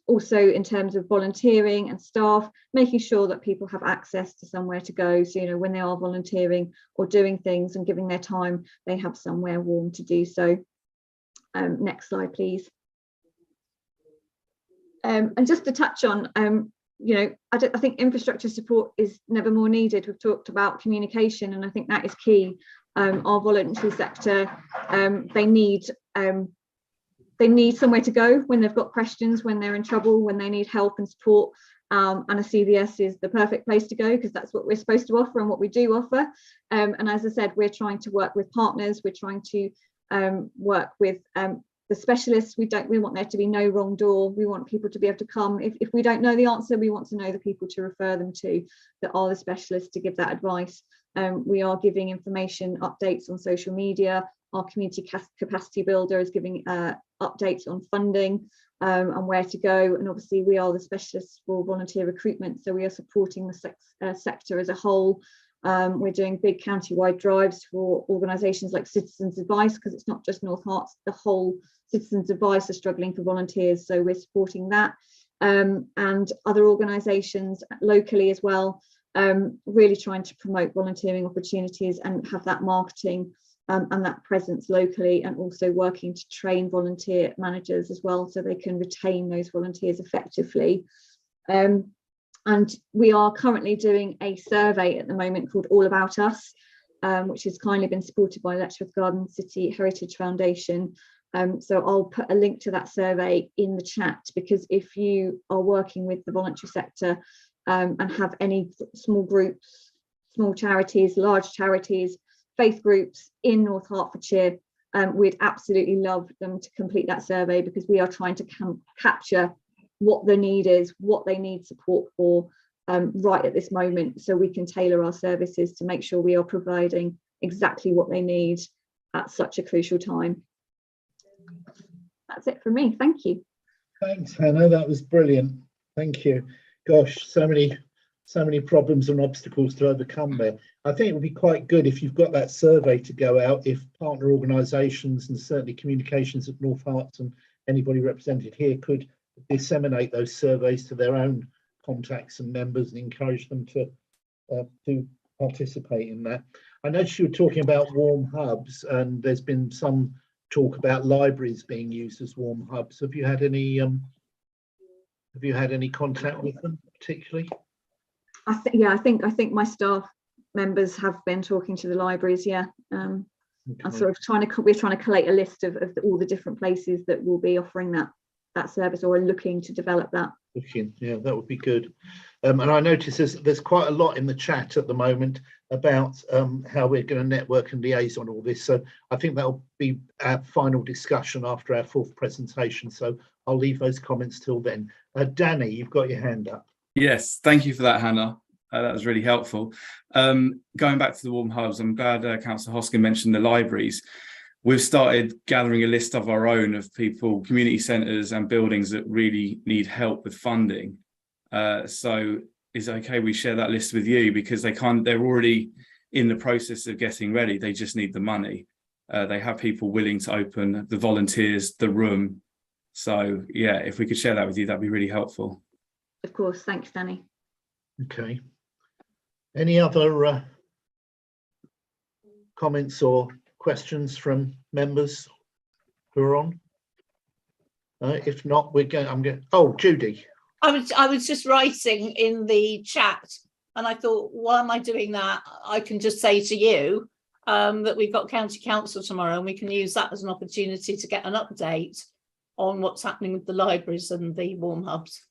Also in terms of volunteering and staff, making sure that people have access to somewhere to go. So, when they are volunteering or doing things and giving their time, they have somewhere warm to do so. Next slide, please. And just to touch on, I think infrastructure support is never more needed. We've talked about communication, and I think that is key. Our voluntary sector, they need somewhere to go when they've got questions, when they're in trouble, when they need help and support. And a CVS is the perfect place to go, because that's what we're supposed to offer and what we do offer. And as I said, we're trying to work with partners. We're trying to work with the specialists. We want there to be no wrong door. We want people to be able to come. If we don't know the answer, we want to know the people to refer them to that are the specialists to give that advice. We are giving information updates on social media. Our community capacity builder is giving updates on funding and where to go. And obviously we are the specialists for volunteer recruitment, so we are supporting the sector as a whole. We're doing big county-wide drives for organisations like Citizens Advice, because it's not just North Herts, the whole Citizens Advice are struggling for volunteers, so we're supporting that, and other organisations locally as well, really trying to promote volunteering opportunities and have that marketing and that presence locally, and also working to train volunteer managers as well, so they can retain those volunteers effectively. And we are currently doing a survey at the moment called All About Us, which has kindly been supported by Letchworth Garden City Heritage Foundation. So I'll put a link to that survey in the chat, because if you are working with the voluntary sector and have any small groups, small charities, large charities, faith groups in North Hertfordshire, we'd absolutely love them to complete that survey, because we are trying to capture what the need is, what they need support for right at this moment, so we can tailor our services to make sure we are providing exactly what they need at such a crucial time. That's it for me. Thank you. Thanks, Hannah. That was brilliant. Thank you. Gosh, so many problems and obstacles to overcome there. I think it would be quite good if you've got that survey to go out, if partner organisations and certainly communications at North Herts and anybody represented here could disseminate those surveys to their own contacts and members and encourage them to participate in that. I noticed you were talking about warm hubs, and there's been some talk about libraries being used as warm hubs. Have you had any contact with them particularly? I think my staff members have been talking to the libraries. Yeah, I'm sort of we're trying to collate a list of all the different places that will be offering that service or are looking to develop that. Yeah, that would be good. And I notice there's quite a lot in the chat at the moment about how we're going to network and liaise on all this. So I think that'll be our final discussion after our fourth presentation. So I'll leave those comments till then. Danny, you've got your hand up. Yes, thank you for that, Hannah. That was really helpful. Going back to the warm hubs, I'm glad Councillor Hoskin mentioned the libraries. We've started gathering a list of our own of people, community centres and buildings that really need help with funding. So is it okay we share that list with you, because they're already in the process of getting ready. They just need the money. They have people willing to open, the volunteers, the room. So yeah, if we could share that with you, that'd be really helpful. Of course, thanks, Danny. Okay. Any other comments or questions from members who are on? If not, oh, Judy. I was just writing in the chat, and I thought, why am I doing that? I can just say to you that we've got County Council tomorrow, and we can use that as an opportunity to get an update on what's happening with the libraries and the warm hubs.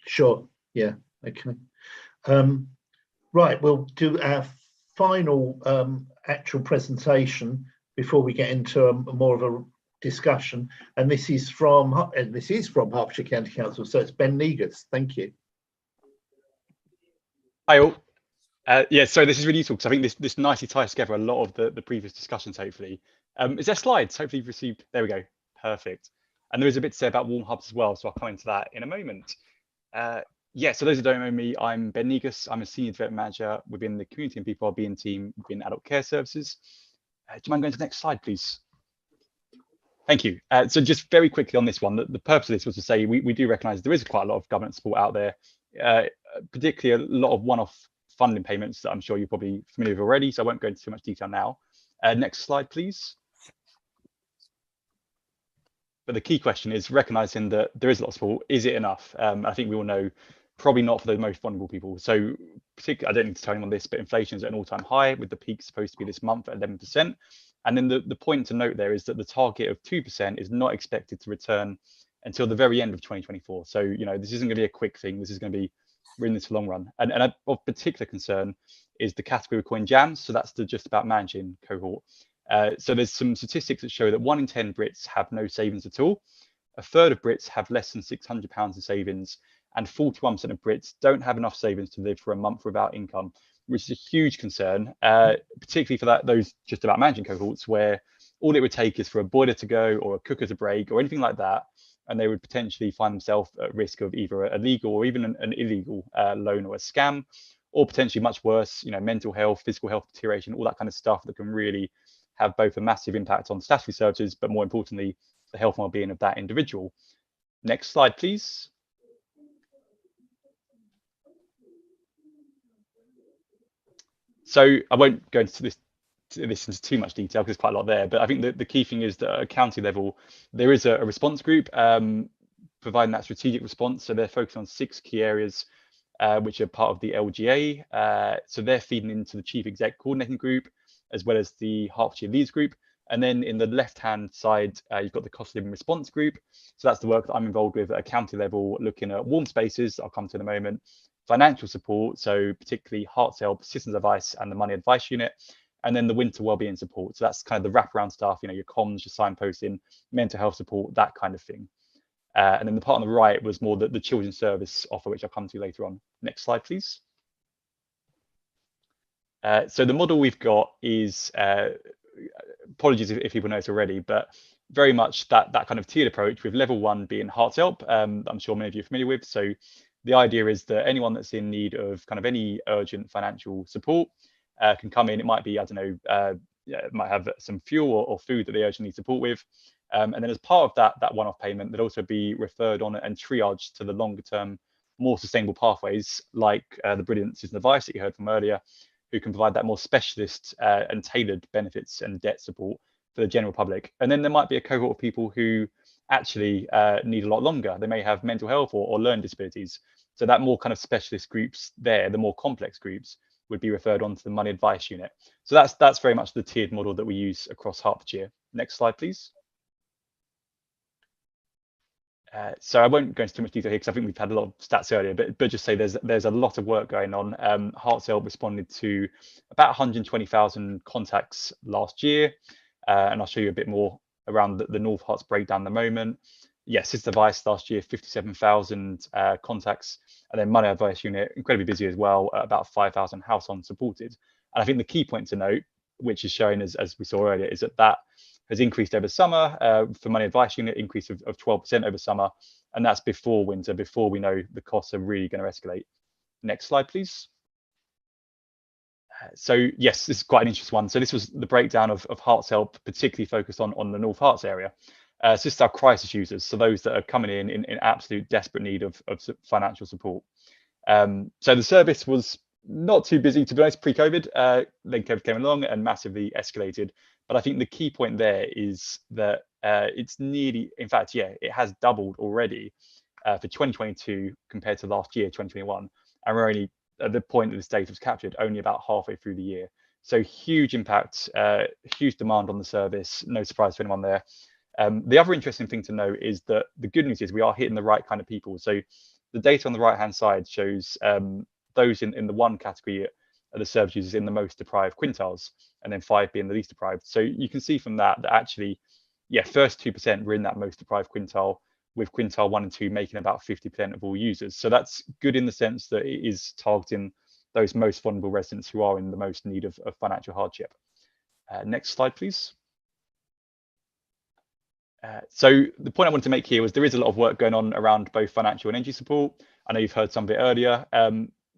Sure. Yeah. Okay. Right. We'll do our final actual presentation before we get into more of a discussion, and this is from Hertfordshire County Council. So it's Ben Negus. Thank you. Hi all. Yeah, so this is really useful because I think this nicely ties together a lot of the previous discussions. Hopefully, is there slides? Hopefully you've received. There we go. Perfect. And there is a bit to say about warm hubs as well, so I'll come into that in a moment. Yeah, so those who don't know me, I'm Ben Negus. I'm a senior development manager within the community and people wellbeing team within adult care services. Do you mind going to the next slide, please? Thank you. So just very quickly on this one, the purpose of this was to say we do recognise there is quite a lot of government support out there, particularly a lot of one-off funding payments that I'm sure you're probably familiar with already, so I won't go into too much detail now. Next slide, please. But the key question is recognising that there is a lot of support. Is it enough? I think we all know probably not for the most vulnerable people. So particularly, I don't need to tell anyone this, but inflation is at an all-time high, with the peak supposed to be this month at 11%. And then the point to note there is that the target of 2% is not expected to return until the very end of 2024. So, you know, this isn't going to be a quick thing. This is going to be, we're in this long run. And of particular concern is the category we're calling JAMS. So that's the just about managing cohort. So there's some statistics that show that 1 in 10 Brits have no savings at all. A third of Brits have less than £600 in savings, and 41% of Brits don't have enough savings to live for a month without income, which is a huge concern, particularly for those just about managing cohorts where all it would take is for a boiler to go or a cooker to break or anything like that, and they would potentially find themselves at risk of either a legal or even an illegal loan or a scam, or potentially much worse, you know, mental health, physical health deterioration, all that kind of stuff that can really have both a massive impact on statutory services, but more importantly, the health and well-being of that individual. Next slide, please. So I won't go into this into too much detail because there's quite a lot there, but I think the key thing is that at a county level, there is a response group providing that strategic response. So they're focused on 6 key areas, which are part of the LGA. So they're feeding into the chief exec coordinating group, as well as the Hertfordshire Leads group. And then in the left-hand side, you've got the cost of living response group. So that's the work that I'm involved with at a county level, looking at warm spaces, I'll come to in a moment, financial support, so particularly Hearts Help, Citizens Advice, and the Money Advice Unit, and then the winter wellbeing support. So that's kind of the wraparound stuff, you know, your comms, your signposting, mental health support, that kind of thing. And then the part on the right was more the children's service offer, which I'll come to later on. Next slide, please. So the model we've got is, apologies if people know it already, but very much that kind of tiered approach, with level 1 being Hearts Help, I'm sure many of you are familiar with. So the idea is that anyone that's in need of kind of any urgent financial support can come in. It might be, I don't know, it might have some fuel or food that they urgently need support with. And then as part of that one-off payment, they'd also be referred on and triaged to the longer term, more sustainable pathways, like the brilliant Citizen Advice that you heard from earlier, who can provide that more specialist and tailored benefits and debt support for the general public. And then there might be a cohort of people who actually need a lot longer. They may have mental health or learning disabilities. So that more kind of specialist groups there, the more complex groups, would be referred on to the Money Advice Unit. So that's very much the tiered model that we use across Hertfordshire. Next slide, please. So I won't go into too much detail here because I think we've had a lot of stats earlier, but just say there's a lot of work going on. Hearts Help responded to about 120,000 contacts last year, and I'll show you a bit more around the North Herts breakdown in the moment. Yes, Citizen Advice last year, 57,000 contacts, and then Money Advice Unit, incredibly busy as well, about 5,000 households supported. And I think the key point to note, which is showing as we saw earlier, is that has increased over summer. For Money Advice Unit, increase of 12% over summer, and that's before winter, before we know the costs are really going to escalate. Next slide, please. So yes, this is quite an interesting one. So this was the breakdown of Hearts Help, particularly focused on the North Herts area. So this is our crisis users, so those that are coming in absolute desperate need of financial support. So the service was not too busy, to be honest, pre-COVID. Then COVID came along and massively escalated. But I think the key point there is that it's nearly, in fact, yeah, it has doubled already for 2022 compared to last year, 2021. And we're only, at the point that this data was captured, only about halfway through the year. So huge impact, huge demand on the service, no surprise to anyone there. The other interesting thing to know is that the good news is we are hitting the right kind of people. So the data on the right-hand side shows those in the one category are the service users in the most deprived quintiles, and then 5 being the least deprived. So you can see from that actually, yeah, first 2% were in that most deprived quintile, with quintile 1 and 2 making about 50% of all users. So that's good in the sense that it is targeting those most vulnerable residents who are in the most need of financial hardship. Next slide, please. So the point I wanted to make here was there is a lot of work going on around both financial and energy support. I know you've heard some of it earlier.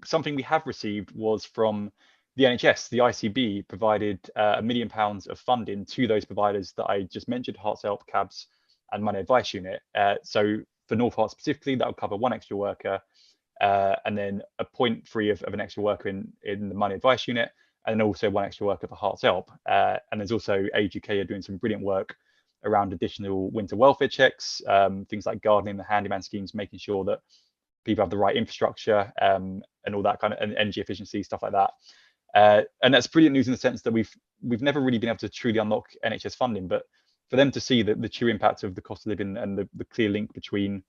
Something we have received was from the NHS. The ICB provided £1 million of funding to those providers that I just mentioned, Hearts Help, CABS, and Money Advice Unit. So for North Herts specifically, that will cover 1 extra worker, and then a 0.3 of an extra worker in the Money Advice Unit, and then also 1 extra worker for Hearts Help. And there's also Age UK are doing some brilliant work around additional winter welfare checks, things like gardening, the handyman schemes, making sure that people have the right infrastructure and all that kind of, and energy efficiency, stuff like that. And that's brilliant news in the sense that we've never really been able to truly unlock NHS funding, but for them to see the true impact of the cost of living and the clear link between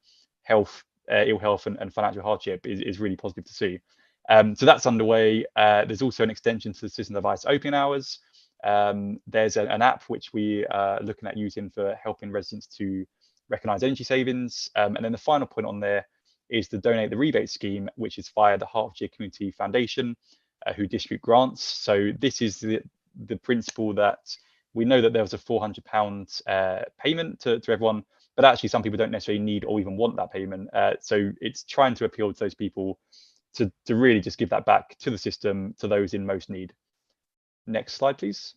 health, ill health and financial hardship is really positive to see. So that's underway. There's also an extension to the Citizen Advice opening hours. There's an app which we are looking at using for helping residents to recognise energy savings. And then the final point on there is the Donate the Rebate scheme, which is via the Hertfordshire Community Foundation, who distribute grants. So this is the principle that we know that there was a £400 payment to everyone, but actually some people don't necessarily need or even want that payment. So it's trying to appeal to those people to really just give that back to the system, to those in most need. Next slide, please.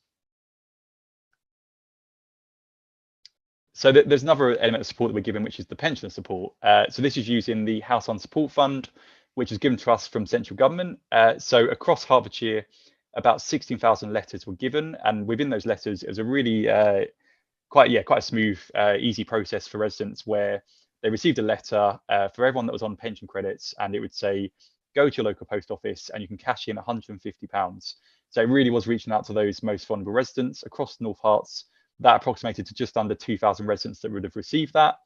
So there's another element of support that we're giving, which is the pensioner support. So this is using the House on Support Fund, which is given to us from central government. So across Hertfordshire, about 16,000 letters were given, and within those letters, it was a really quite a smooth, easy process for residents where they received a letter for everyone that was on pension credits, and it would say, go to your local post office and you can cash in £150. So it really was reaching out to those most vulnerable residents across North Herts. That approximated to just under 2,000 residents that would have received that.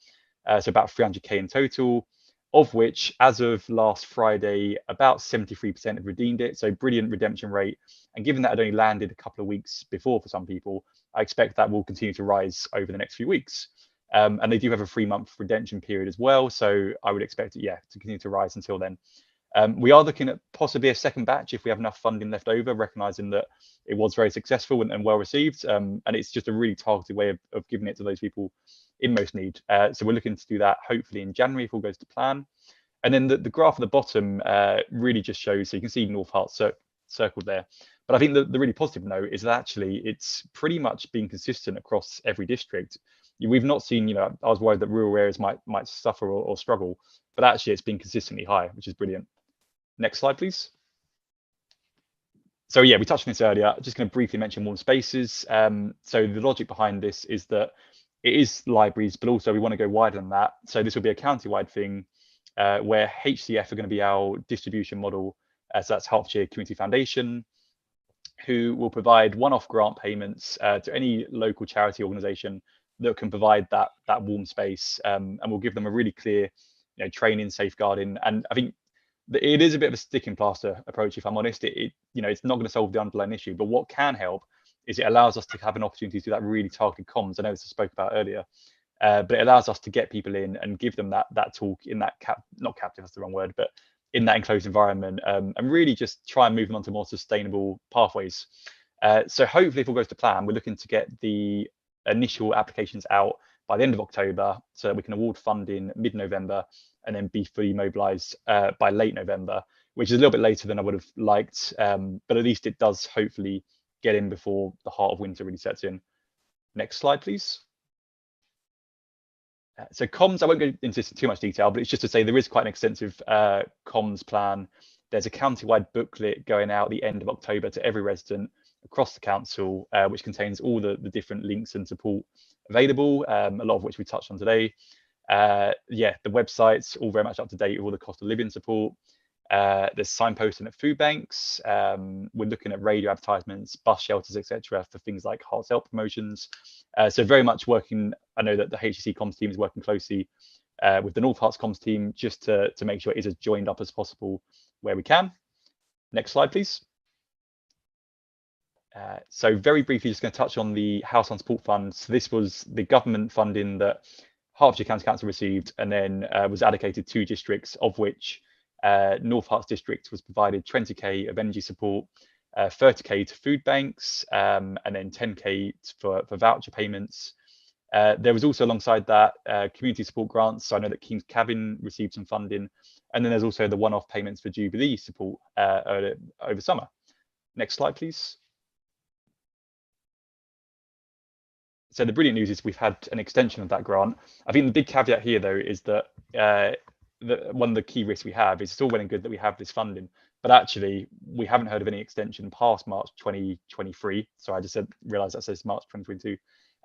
So about 300k in total, of which, as of last Friday, about 73% have redeemed it. So brilliant redemption rate. And given that it only landed a couple of weeks before for some people, I expect that will continue to rise over the next few weeks. And they do have a 3-month redemption period as well. So I would expect it, to continue to rise until then. We are looking at possibly a second batch if we have enough funding left over, recognizing that it was very successful and well received. And it's just a really targeted way of giving it to those people in most need. So we're looking to do that hopefully in January if all goes to plan. And then the graph at the bottom really just shows, so you can see North Herts circled there. But I think the really positive note is that actually it's pretty much been consistent across every district. We've not seen, I was worried that rural areas might suffer or struggle, but actually it's been consistently high, which is brilliant. Next slide, please. So yeah, we touched on this earlier. Just going to briefly mention warm spaces. So the logic behind this is that it is libraries, but also we want to go wider than that. So this will be a county-wide thing where HCF are going to be our distribution model. So that's Hertfordshire Community Foundation, who will provide one-off grant payments to any local charity organisation that can provide that warm space, and we'll give them a really clear, training, safeguarding, and I think it is a bit of a sticking plaster approach, if I'm honest. It's not going to solve the underlying issue, but what can help is it allows us to have an opportunity to do that really targeted comms. I know this I spoke about earlier, but it allows us to get people in and give them that talk in that not captive, that's the wrong word, but in that enclosed environment, and really just try and move them onto more sustainable pathways. So hopefully, if all goes to plan, we're looking to get the initial applications out by the end of October, so that we can award funding mid-November and then be fully mobilised by late November, which is a little bit later than I would have liked, but at least it does hopefully get in before the heart of winter really sets in. Next slide, please. So comms, I won't go into too much detail, but it's just to say there is quite an extensive comms plan. There's a county-wide booklet going out at the end of October to every resident across the council, which contains all the different links and support available, a lot of which we touched on today. The website's all very much up to date with all the cost of living support. There's signposting at food banks. We're looking at radio advertisements, bus shelters, etc., for things like Hearts Help promotions. So very much working. I know that the HCC comms team is working closely with the North Herts comms team just to make sure it is as joined up as possible where we can. Next slide, please. So very briefly, just going to touch on the House on Support Fund. So this was the government funding that Hertfordshire County Council received and then was allocated to districts, of which North Herts District was provided 20k of energy support, 30k to food banks, and then 10k for voucher payments. There was also alongside that community support grants. So I know that King's Cabin received some funding, and then there's also the one-off payments for Jubilee support over summer. Next slide, please. So the brilliant news is we've had an extension of that grant. I think the big caveat here, though, is that one of the key risks we have is it's all well and good that we have this funding, but actually we haven't heard of any extension past March 2023. So I just realised that says March 2022.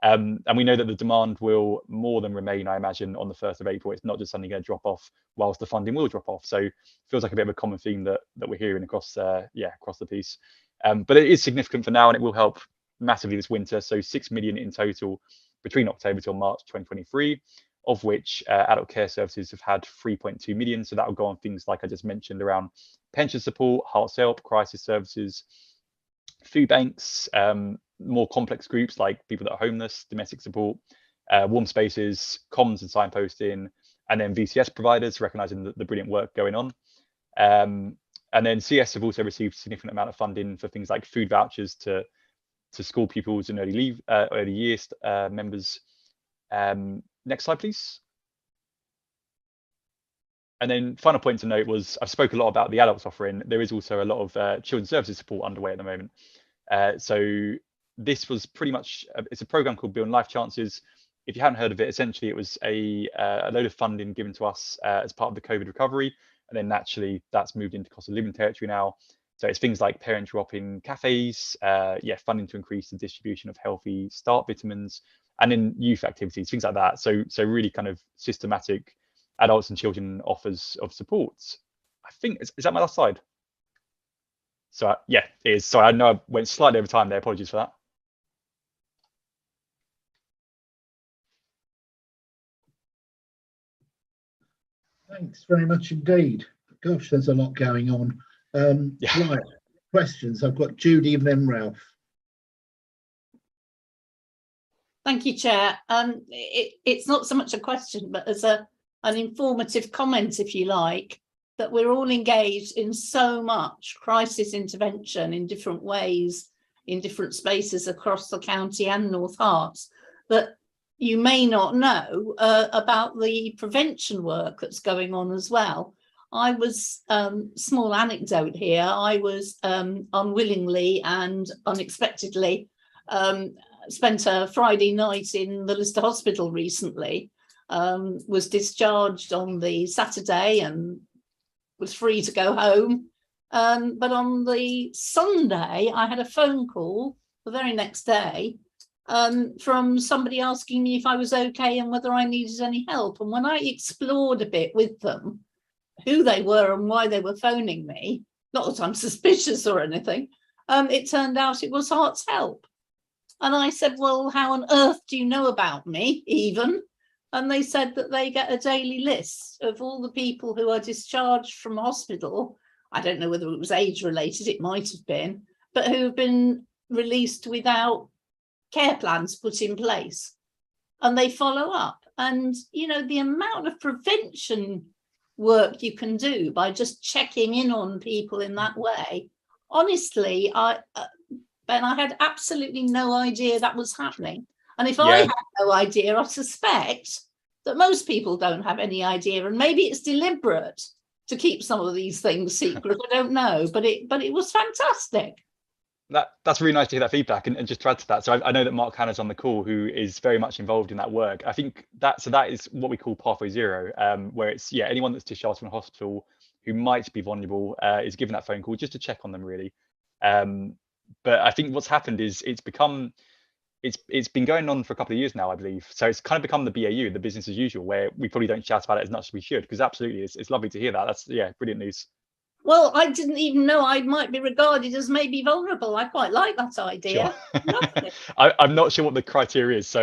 And we know that the demand will more than remain, I imagine, on the 1st of April. It's not just something going to drop off whilst the funding will drop off. So it feels like a bit of a common theme that we're hearing across across the piece. But it is significant for now, and it will help massively this winter. So 6 million in total between October till March 2023, of which adult care services have had 3.2 million. So that will go on things like I just mentioned around pension support, Hearts Help, crisis services, food banks, more complex groups like people that are homeless, domestic support, warm spaces, comms and signposting, and then VCS providers, recognising the brilliant work going on. And then CS have also received a significant amount of funding for things like food vouchers to school pupils and early years members. Next slide, please. And then final point to note was I've spoken a lot about the adults offering. There is also a lot of children's services support underway at the moment. So this was pretty much, it's a program called Building Life Chances. If you haven't heard of it, essentially it was a load of funding given to us as part of the COVID recovery. And then naturally that's moved into cost of living territory now. So it's things like parent drop-in cafes, funding to increase the distribution of healthy start vitamins, and in youth activities, things like that. So really kind of systematic adults and children offers of support. I think, is that my last slide? So yeah, it is. Sorry, I know I went slightly over time there. Apologies for that. Thanks very much indeed. Gosh, there's a lot going on. Right, questions. I've got Judy and then Ralph. Thank you, Chair. It's not so much a question, but as an informative comment, if you like, that we're all engaged in so much crisis intervention in different ways, in different spaces across the county and North Herts, that you may not know about the prevention work that's going on as well. I was, small anecdote here, I was unwillingly and unexpectedly spent a Friday night in the Lister Hospital recently, was discharged on the Saturday and was free to go home. But on the Sunday, I had a phone call the very next day from somebody asking me if I was okay and whether I needed any help. And when I explored a bit with them who they were and why they were phoning me, not that I'm suspicious or anything, it turned out it was Hearts Help. And I said, well, how on earth do you know about me even? And they said that they get a daily list of all the people who are discharged from hospital. I don't know whether it was age related, it might have been, but who have been released without care plans put in place. And they follow up. And, you know, the amount of prevention work you can do by just checking in on people in that way. Honestly, Ben, I had absolutely no idea that was happening. And if I had no idea, I suspect that most people don't have any idea. And maybe it's deliberate to keep some of these things secret. I don't know, but it was fantastic. That's really nice to hear that feedback. And just to add to that, so I know that Mark Hannah's on the call, who is very much involved in that work. I think that is what we call Pathway Zero, where it's anyone that's discharged from a hospital who might be vulnerable is given that phone call just to check on them, really. But I think what's happened is it's been going on for a couple of years now, I believe. So it's kind of become the BAU, the business as usual, where we probably don't chat about it as much as we should, because absolutely it's lovely to hear that. That's brilliant news. Well, I didn't even know I might be regarded as maybe vulnerable. I quite like that idea. Sure. I'm not sure what the criteria is, so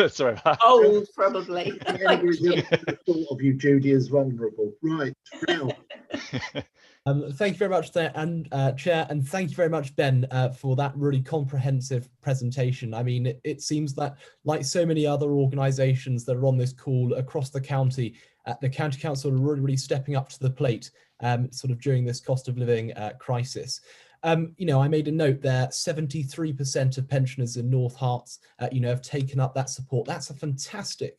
sorry about that. Oh, probably. Thought of you, Judy, as vulnerable. Right. Thank you very much, Chair, and thank you very much, Ben, for that really comprehensive presentation. I mean, it seems that, like so many other organisations that are on this call across the county council are really stepping up to the plate, sort of during this cost of living crisis. You know, I made a note there, 73% of pensioners in North Herts, have taken up that support. That's a fantastic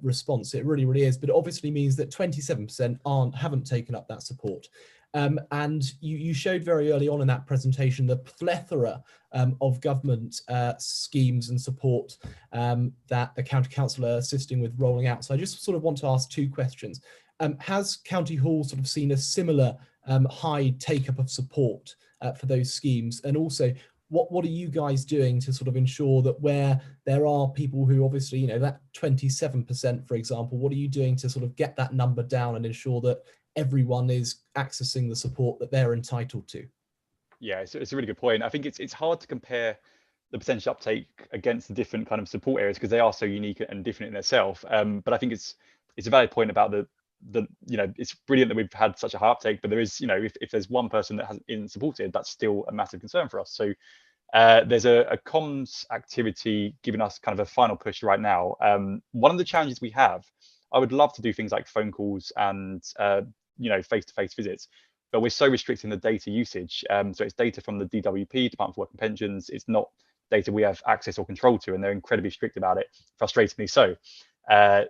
response. It really is, but it obviously means that 27% haven't taken up that support. And you showed very early on in that presentation the plethora of government schemes and support that the County Council are assisting with rolling out. So I just sort of want to ask two questions. Has County Hall sort of seen a similar high take-up of support for those schemes? And also, what are you guys doing to sort of ensure that where there are people who obviously, that 27%, for example, what are you doing to sort of get that number down and ensure that everyone is accessing the support that they're entitled to? Yeah, it's a really good point. I think it's hard to compare the percentage uptake against the different kind of support areas because they are so unique and different in themselves. But I think it's a valid point about the it's brilliant that we've had such a high uptake, but there is, if there's one person that isn't supported, that's still a massive concern for us. So there's a comms activity giving us kind of a final push right now. One of the challenges we have, I would love to do things like phone calls and face-to-face visits, but we're so restricting the data usage. So it's data from the DWP, Department for Work and Pensions. It's not data we have access or control to, and they're incredibly strict about it, frustratingly so.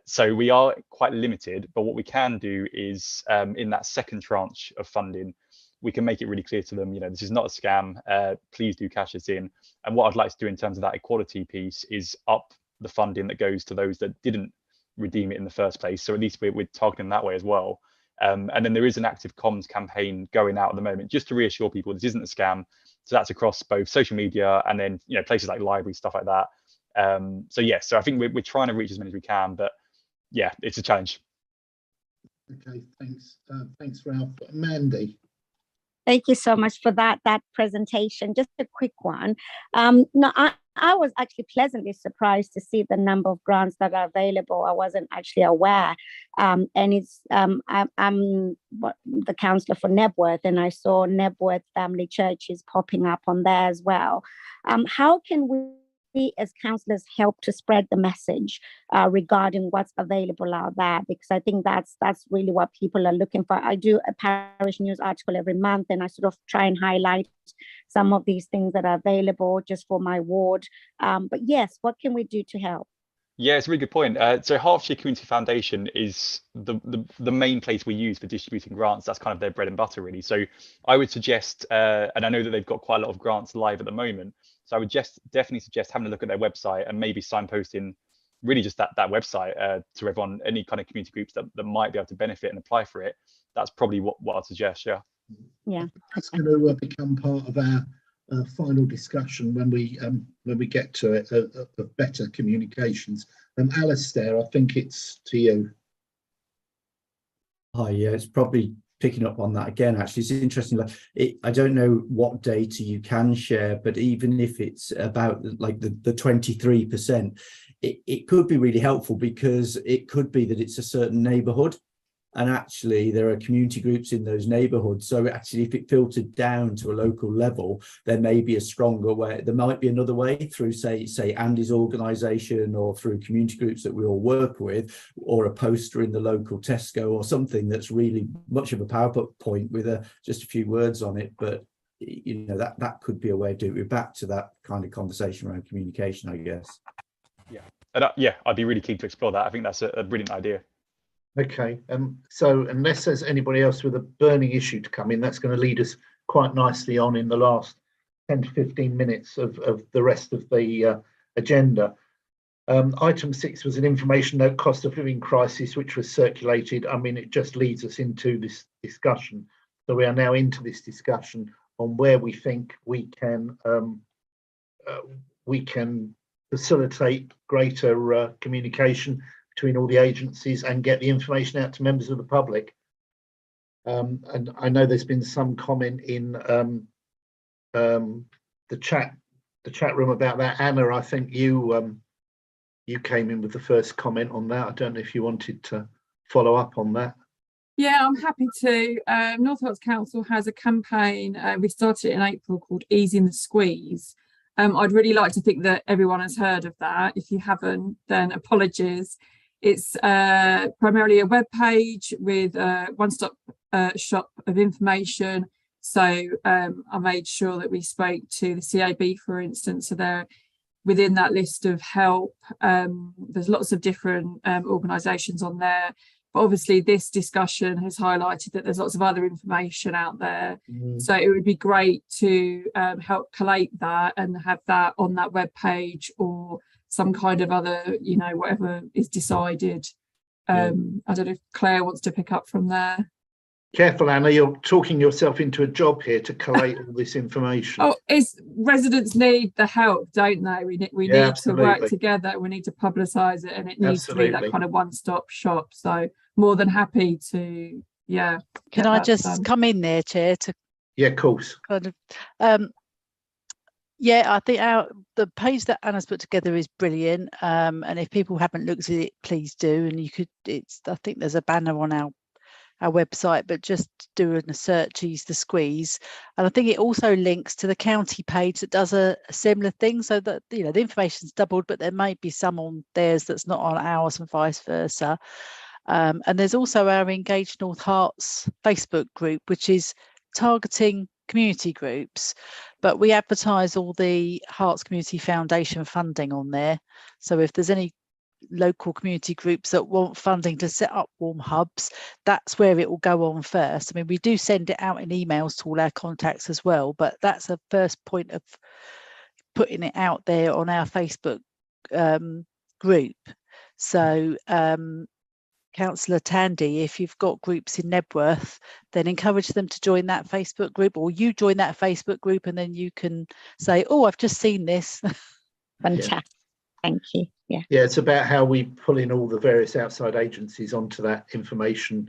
So we are quite limited, but what we can do is in that second tranche of funding, we can make it really clear to them, this is not a scam, please do cash us in. And what I'd like to do in terms of that equality piece is up the funding that goes to those that didn't redeem it in the first place. So at least we're targeting that way as well. And then there is an active comms campaign going out at the moment just to reassure people this isn't a scam. So that's across both social media and then places like libraries, stuff like that. So I think we're trying to reach as many as we can, but yeah, it's a challenge. Okay, thanks. Thanks, Ralph. Mandy. Thank you so much for that presentation. Just a quick one. No, I was actually pleasantly surprised to see the number of grants that are available. I wasn't actually aware. And it's I'm the councillor for Nebworth, and I saw Nebworth Family Churches popping up on there as well. How can we as councillors help to spread the message regarding what's available out there? Because I think that's really what people are looking for. I do a parish news article every month, and I sort of try and highlight some of these things that are available just for my ward. But yes, what can we do to help? Yeah, it's a really good point. So Hertfordshire Community Foundation is the main place we use for distributing grants. That's kind of their bread and butter, really. So I would suggest, and I know that they've got quite a lot of grants live at the moment, so I would definitely suggest having a look at their website and maybe signposting really just that website to everyone, any kind of community groups that might be able to benefit and apply for it. That's probably what I'd suggest. Yeah, that's going to become part of our final discussion when we get to it, of better communications. Alistair, I think it's to you. Hi, yeah, it's probably picking up on that again. Actually, it's interesting. I don't know what data you can share, but even if it's about like the 23%, it could be really helpful, because it could be that it's a certain neighbourhood, and actually there are community groups in those neighbourhoods. So actually, if it filtered down to a local level, there may be a stronger way. There might be another way through, say Andy's organisation, or through community groups that we all work with, or a poster in the local Tesco, or something that's really much of a PowerPoint with just a few words on it. But you know, that could be a way of doing it. We're back to that kind of conversation around communication, I guess. Yeah, and yeah, I'd be really keen to explore that. I think that's a brilliant idea. Okay, so unless there's anybody else with a burning issue to come in, that's going to lead us quite nicely on in the last 10 to 15 minutes of the rest of the agenda. Item 6 was an information note, cost of living crisis, which was circulated. I mean, it just leads us into this discussion. So we are now into this discussion on where we think we can facilitate greater communication between all the agencies and get the information out to members of the public. And I know there's been some comment in the chat room about that. Anna, I think you came in with the first comment on that. I don't know if you wanted to follow up on that. Yeah, I'm happy to. North Herts Council has a campaign, we started in April, called Easing the Squeeze. I'd really like to think that everyone has heard of that. If you haven't, then apologies. It's primarily a web page with a one-stop shop of information. So I made sure that we spoke to the CAB, for instance. So they're within that list of help. There's lots of different organisations on there. But obviously this discussion has highlighted that there's lots of other information out there. So it would be great to help collate that and have that on that web page, or some kind of other, you know, whatever is decided. I don't know if Claire wants to pick up from there. Careful, Anna, you're talking yourself into a job here to collate all this information. Oh, residents need the help, don't they? We need absolutely. to work together. We need to publicise it, and it needs to be that kind of one-stop shop. So more than happy to, Can I just come in there, Chair? Yeah, of course. Kind of, yeah, I think the page that Anna's put together is brilliant. And if people haven't looked at it, please do. And you could, I think there's a banner on our website, but just doing a search, Ease the Squeeze. And I think it also links to the county page that does a similar thing, so that, you know, the information's doubled, but there may be some on theirs that's not on ours, and vice versa. And there's also our Engage North Herts Facebook group, which is targeting community groups, but we advertise all the Herts Community Foundation funding on there. So if there's any local community groups that want funding to set up warm hubs, that's where it will go on first. I mean, we do send it out in emails to all our contacts as well, but that's a first point of putting it out there on our Facebook group. So Councillor Tandy, if you've got groups in Nebworth, then encourage them to join that Facebook group, or you join that Facebook group, and then you can say, oh, I've just seen this. Fantastic. Thank you. Yeah, it's about how we pull in all the various outside agencies onto that information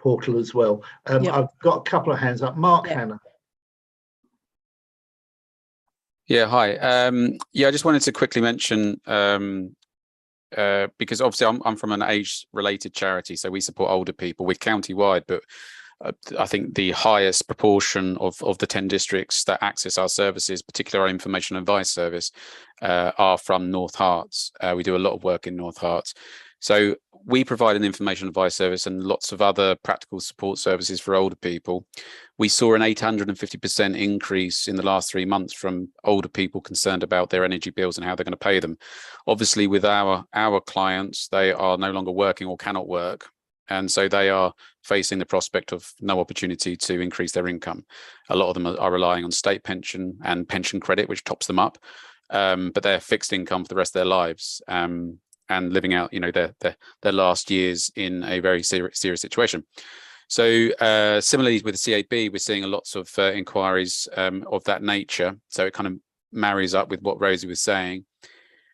portal as well. Yep. I've got a couple of hands up. Mark Yep. Hannah. Yeah, hi. Yeah, I just wanted to quickly mention, because obviously I'm from an age-related charity, so we support older people. We're county-wide, but I think the highest proportion of the 10 districts that access our services, particularly our information advice service, are from North Herts. We do a lot of work in North Herts. So we provide an information advice service and lots of other practical support services for older people. We saw an 850% increase in the last 3 months from older people concerned about their energy bills and how they're going to pay them. Obviously, with our clients, they are no longer working or cannot work. And so they are facing the prospect of no opportunity to increase their income. A lot of them are relying on state pension and pension credit, which tops them up, but they're fixed income for the rest of their lives, and living out, their last years in a very serious situation. So similarly with the CAB, we're seeing lots of inquiries of that nature. So it kind of marries up with what Rosie was saying.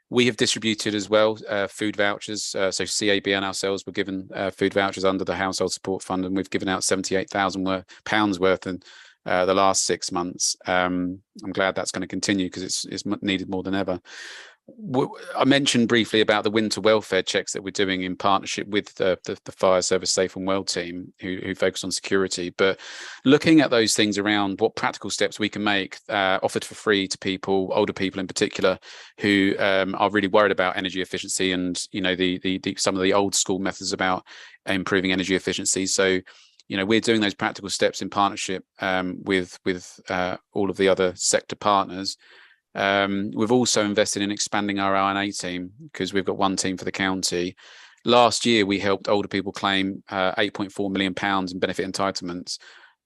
We have distributed as well food vouchers. So CAB and ourselves were given food vouchers under the Household Support Fund, and we've given out £78,000 worth in the last 6 months. I'm glad that's going to continue because it's needed more than ever. I mentioned briefly about the winter welfare checks that we're doing in partnership with the Fire Service Safe and Well team who focus on security, but looking at those things around what practical steps we can make offered for free to people, older people in particular, who are really worried about energy efficiency and some of the old school methods about improving energy efficiency. So we're doing those practical steps in partnership with all of the other sector partners. We've also invested in expanding our R&A team because we've got one team for the county. Last year, we helped older people claim £8.4 million in benefit entitlements.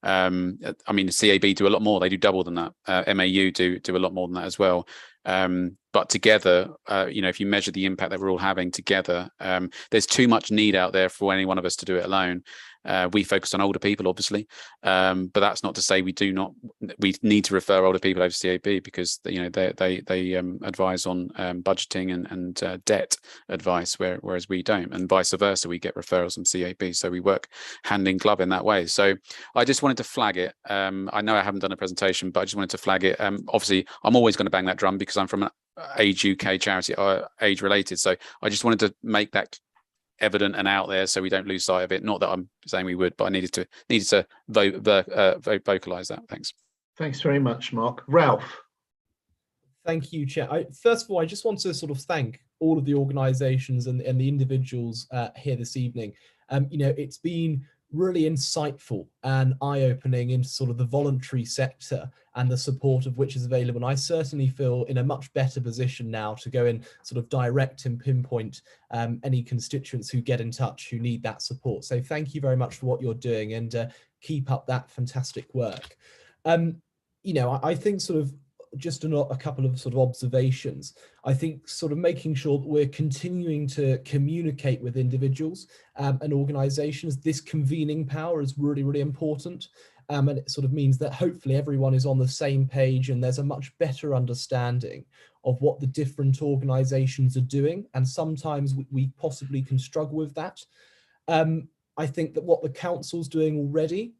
I mean, the CAB do a lot more. They do double than that. MAU do a lot more than that as well. But together, if you measure the impact that we're all having together, there's too much need out there for any one of us to do it alone. We focus on older people, obviously, but that's not to say we need to refer older people over to CAB because they advise on budgeting and debt advice, whereas we don't, and vice versa. We get referrals from CAB, so we work hand in glove in that way. So I just wanted to flag it. I know I haven't done a presentation, but I just wanted to flag it. Obviously, I'm always going to bang that drum because I'm from an Age UK charity, age related. So I just wanted to make that evident and out there so we don't lose sight of it. Not that I'm saying we would, but I needed to vocalize that. Thanks very much, Mark. Ralph. Thank you, Chair. First of all, I just want to sort of thank all of the organisations and the individuals here this evening. It's been really insightful and eye-opening into sort of the voluntary sector and the support of which is available. And I certainly feel in a much better position now to go in sort of direct and pinpoint any constituents who get in touch who need that support. So thank you very much for what you're doing and keep up that fantastic work. I think sort of just a couple of sort of observations. I think sort of making sure that we're continuing to communicate with individuals and organisations. This convening power is really, really important. And it sort of means that hopefully everyone is on the same page and there's a much better understanding of what the different organisations are doing. And sometimes we possibly can struggle with that. I think that what the council's doing already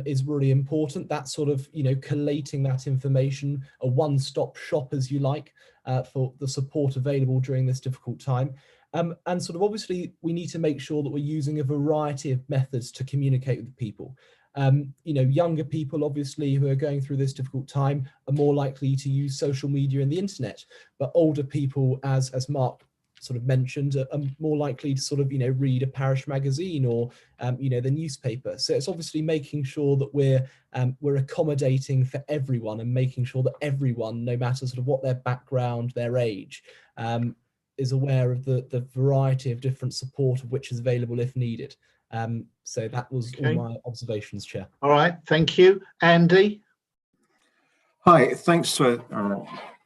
is really important. That sort of, collating that information, a one-stop shop, as you like, for the support available during this difficult time. And sort of obviously we need to make sure that we're using a variety of methods to communicate with people. Younger people, obviously, who are going through this difficult time are more likely to use social media and the internet, but older people, as Mark sort of mentioned, are more likely to sort of, read a parish magazine or, the newspaper. So it's obviously making sure that we're accommodating for everyone and making sure that everyone, no matter sort of what their background, their age, is aware of the variety of different support of which is available if needed. So that was all my observations, Chair. All right, thank you. Andy? Hi, thanks for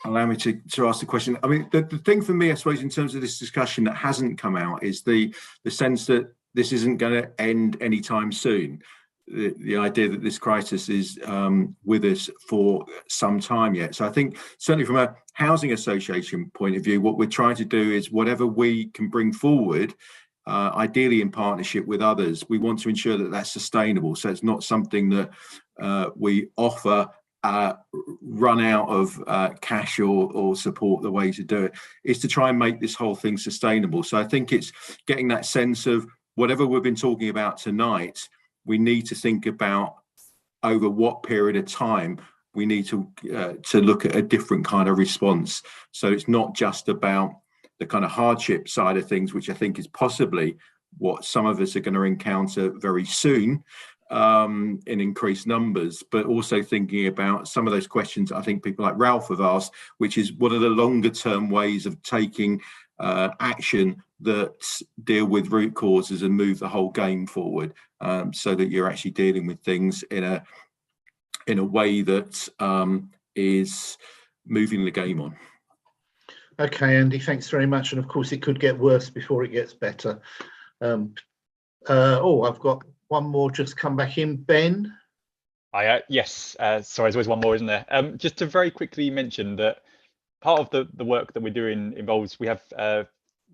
allowing me to ask the question. I mean, the thing for me, I suppose, in terms of this discussion that hasn't come out is the sense that this isn't going to end anytime soon. The idea that this crisis is with us for some time yet. So I think certainly from a housing association point of view, what we're trying to do is whatever we can bring forward ideally in partnership with others. We want to ensure that that's sustainable. So it's not something that we offer, run out of cash or support. The way to do it is to try and make this whole thing sustainable. So I think it's getting that sense of whatever we've been talking about tonight, we need to think about over what period of time we need to look at a different kind of response. So it's not just about the kind of hardship side of things, which I think is possibly what some of us are going to encounter very soon in increased numbers, but also thinking about some of those questions I think people like Ralph have asked, which is what are the longer term ways of taking action that deal with root causes and move the whole game forward, so that you're actually dealing with things in a way that is moving the game on. Okay, Andy, thanks very much. And of course, it could get worse before it gets better. I've got one more just come back in. Ben? Yes, sorry, there's always one more, isn't there? Just to very quickly mention that part of the work that we're doing involves, we have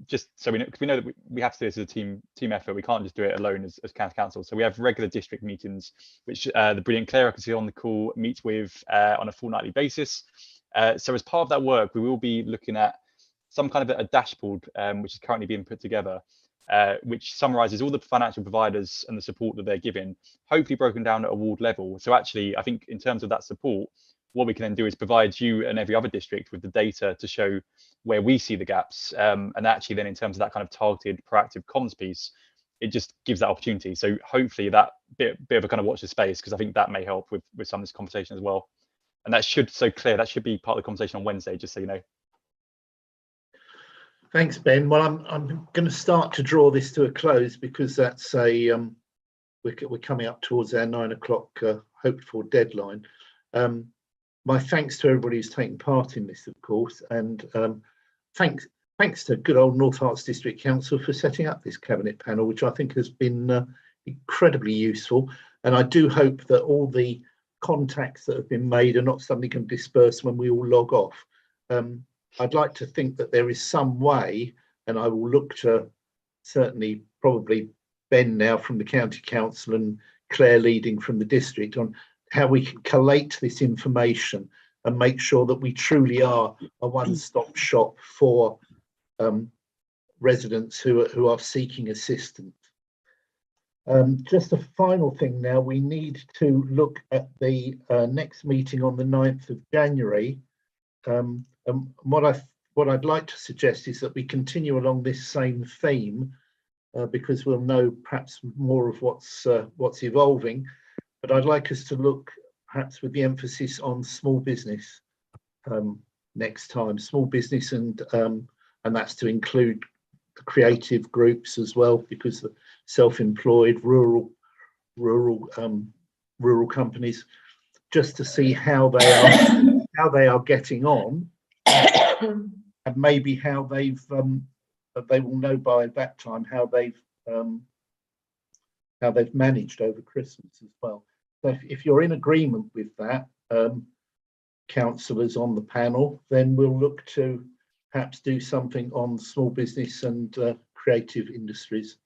just so we know that we have to do this as a team effort. We can't just do it alone as county council. So we have regular district meetings, which the brilliant Claire I can see on the call meets with on a fortnightly basis. So as part of that work, we will be looking at some kind of a dashboard, which is currently being put together, which summarizes all the financial providers and the support that they're giving, hopefully broken down at a ward level. So actually, I think in terms of that support, what we can then do is provide you and every other district with the data to show where we see the gaps. And actually then in terms of that kind of targeted proactive comms piece, it just gives that opportunity. So hopefully that bit of a kind of watch the space, because I think that may help with some of this conversation as well. And that should, so Claire, that should be part of the conversation on Wednesday, just so you know. Thanks, Ben. Well, I'm going to start to draw this to a close, because that's we're coming up towards our 9 o'clock hoped for deadline. My thanks to everybody who's taken part in this, of course, and thanks to good old North Herts District Council for setting up this cabinet panel, which I think has been incredibly useful. And I do hope that all the contacts that have been made are not suddenly going to disperse when we all log off. I'd like to think that there is some way, and I will look to certainly probably Ben now from the County Council and Claire leading from the district, on how we can collate this information and make sure that we truly are a one-stop shop for residents who are seeking assistance. Just a final thing now, we need to look at the next meeting on the 9th of January. And what I'd like to suggest is that we continue along this same theme, because we'll know perhaps more of what's evolving. But I'd like us to look perhaps with the emphasis on small business next time, small business, and that's to include the creative groups as well, because the self-employed, rural companies, just to see how they are getting on, and maybe how they will know by that time how they've managed over Christmas as well. So if you're in agreement with that, councillors on the panel, then we'll look to perhaps do something on small business and creative industries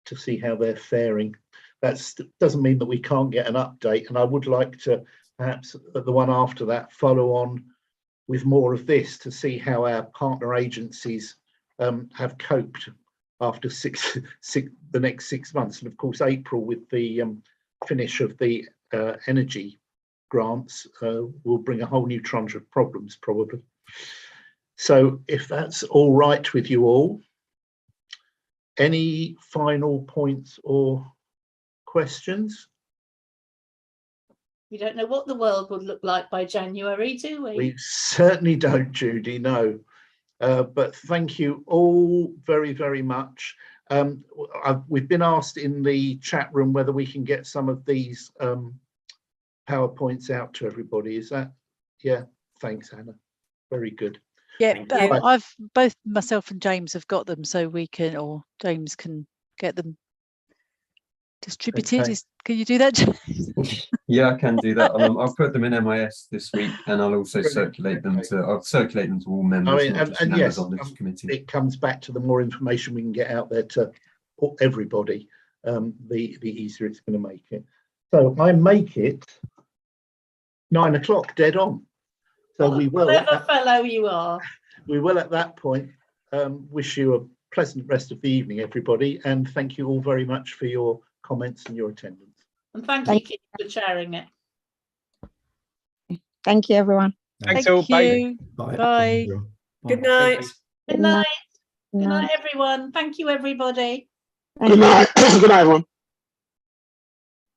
to see how they're faring. That doesn't mean that we can't get an update, and I would like to perhaps at the one after that follow on with more of this to see how our partner agencies have coped after the next 6 months. And of course, April, with the finish of the energy grants, will bring a whole new tranche of problems probably. So if that's all right with you all, any final points or questions? We don't know what the world would look like by January, do we? We certainly don't, Judy, no. But thank you all very, very much. We've been asked in the chat room whether we can get some of these PowerPoints out to everybody. Is that? Yeah, thanks, Anna. Very good. Yeah, both myself and James have got them, so we can, or James can get them distributed. Okay. Can you do that, James? Yeah, I can do that. I'll put them in MIS this week, and I'll also circulate them to all members, not just members yes, on this committee. it comes back to the more information we can get out there to everybody, the easier it's going to make it. So I make it 9 o'clock dead on. So we will, clever fellow you are. We will at that point wish you a pleasant rest of the evening, everybody, and thank you all very much for your comments and your attendance. And thank you, Keith, for sharing it. Thank you, everyone. Thanks all. Bye. Bye. Good night. Good night. Good night, everyone. Thank you, everybody. Good night. Good night, everyone.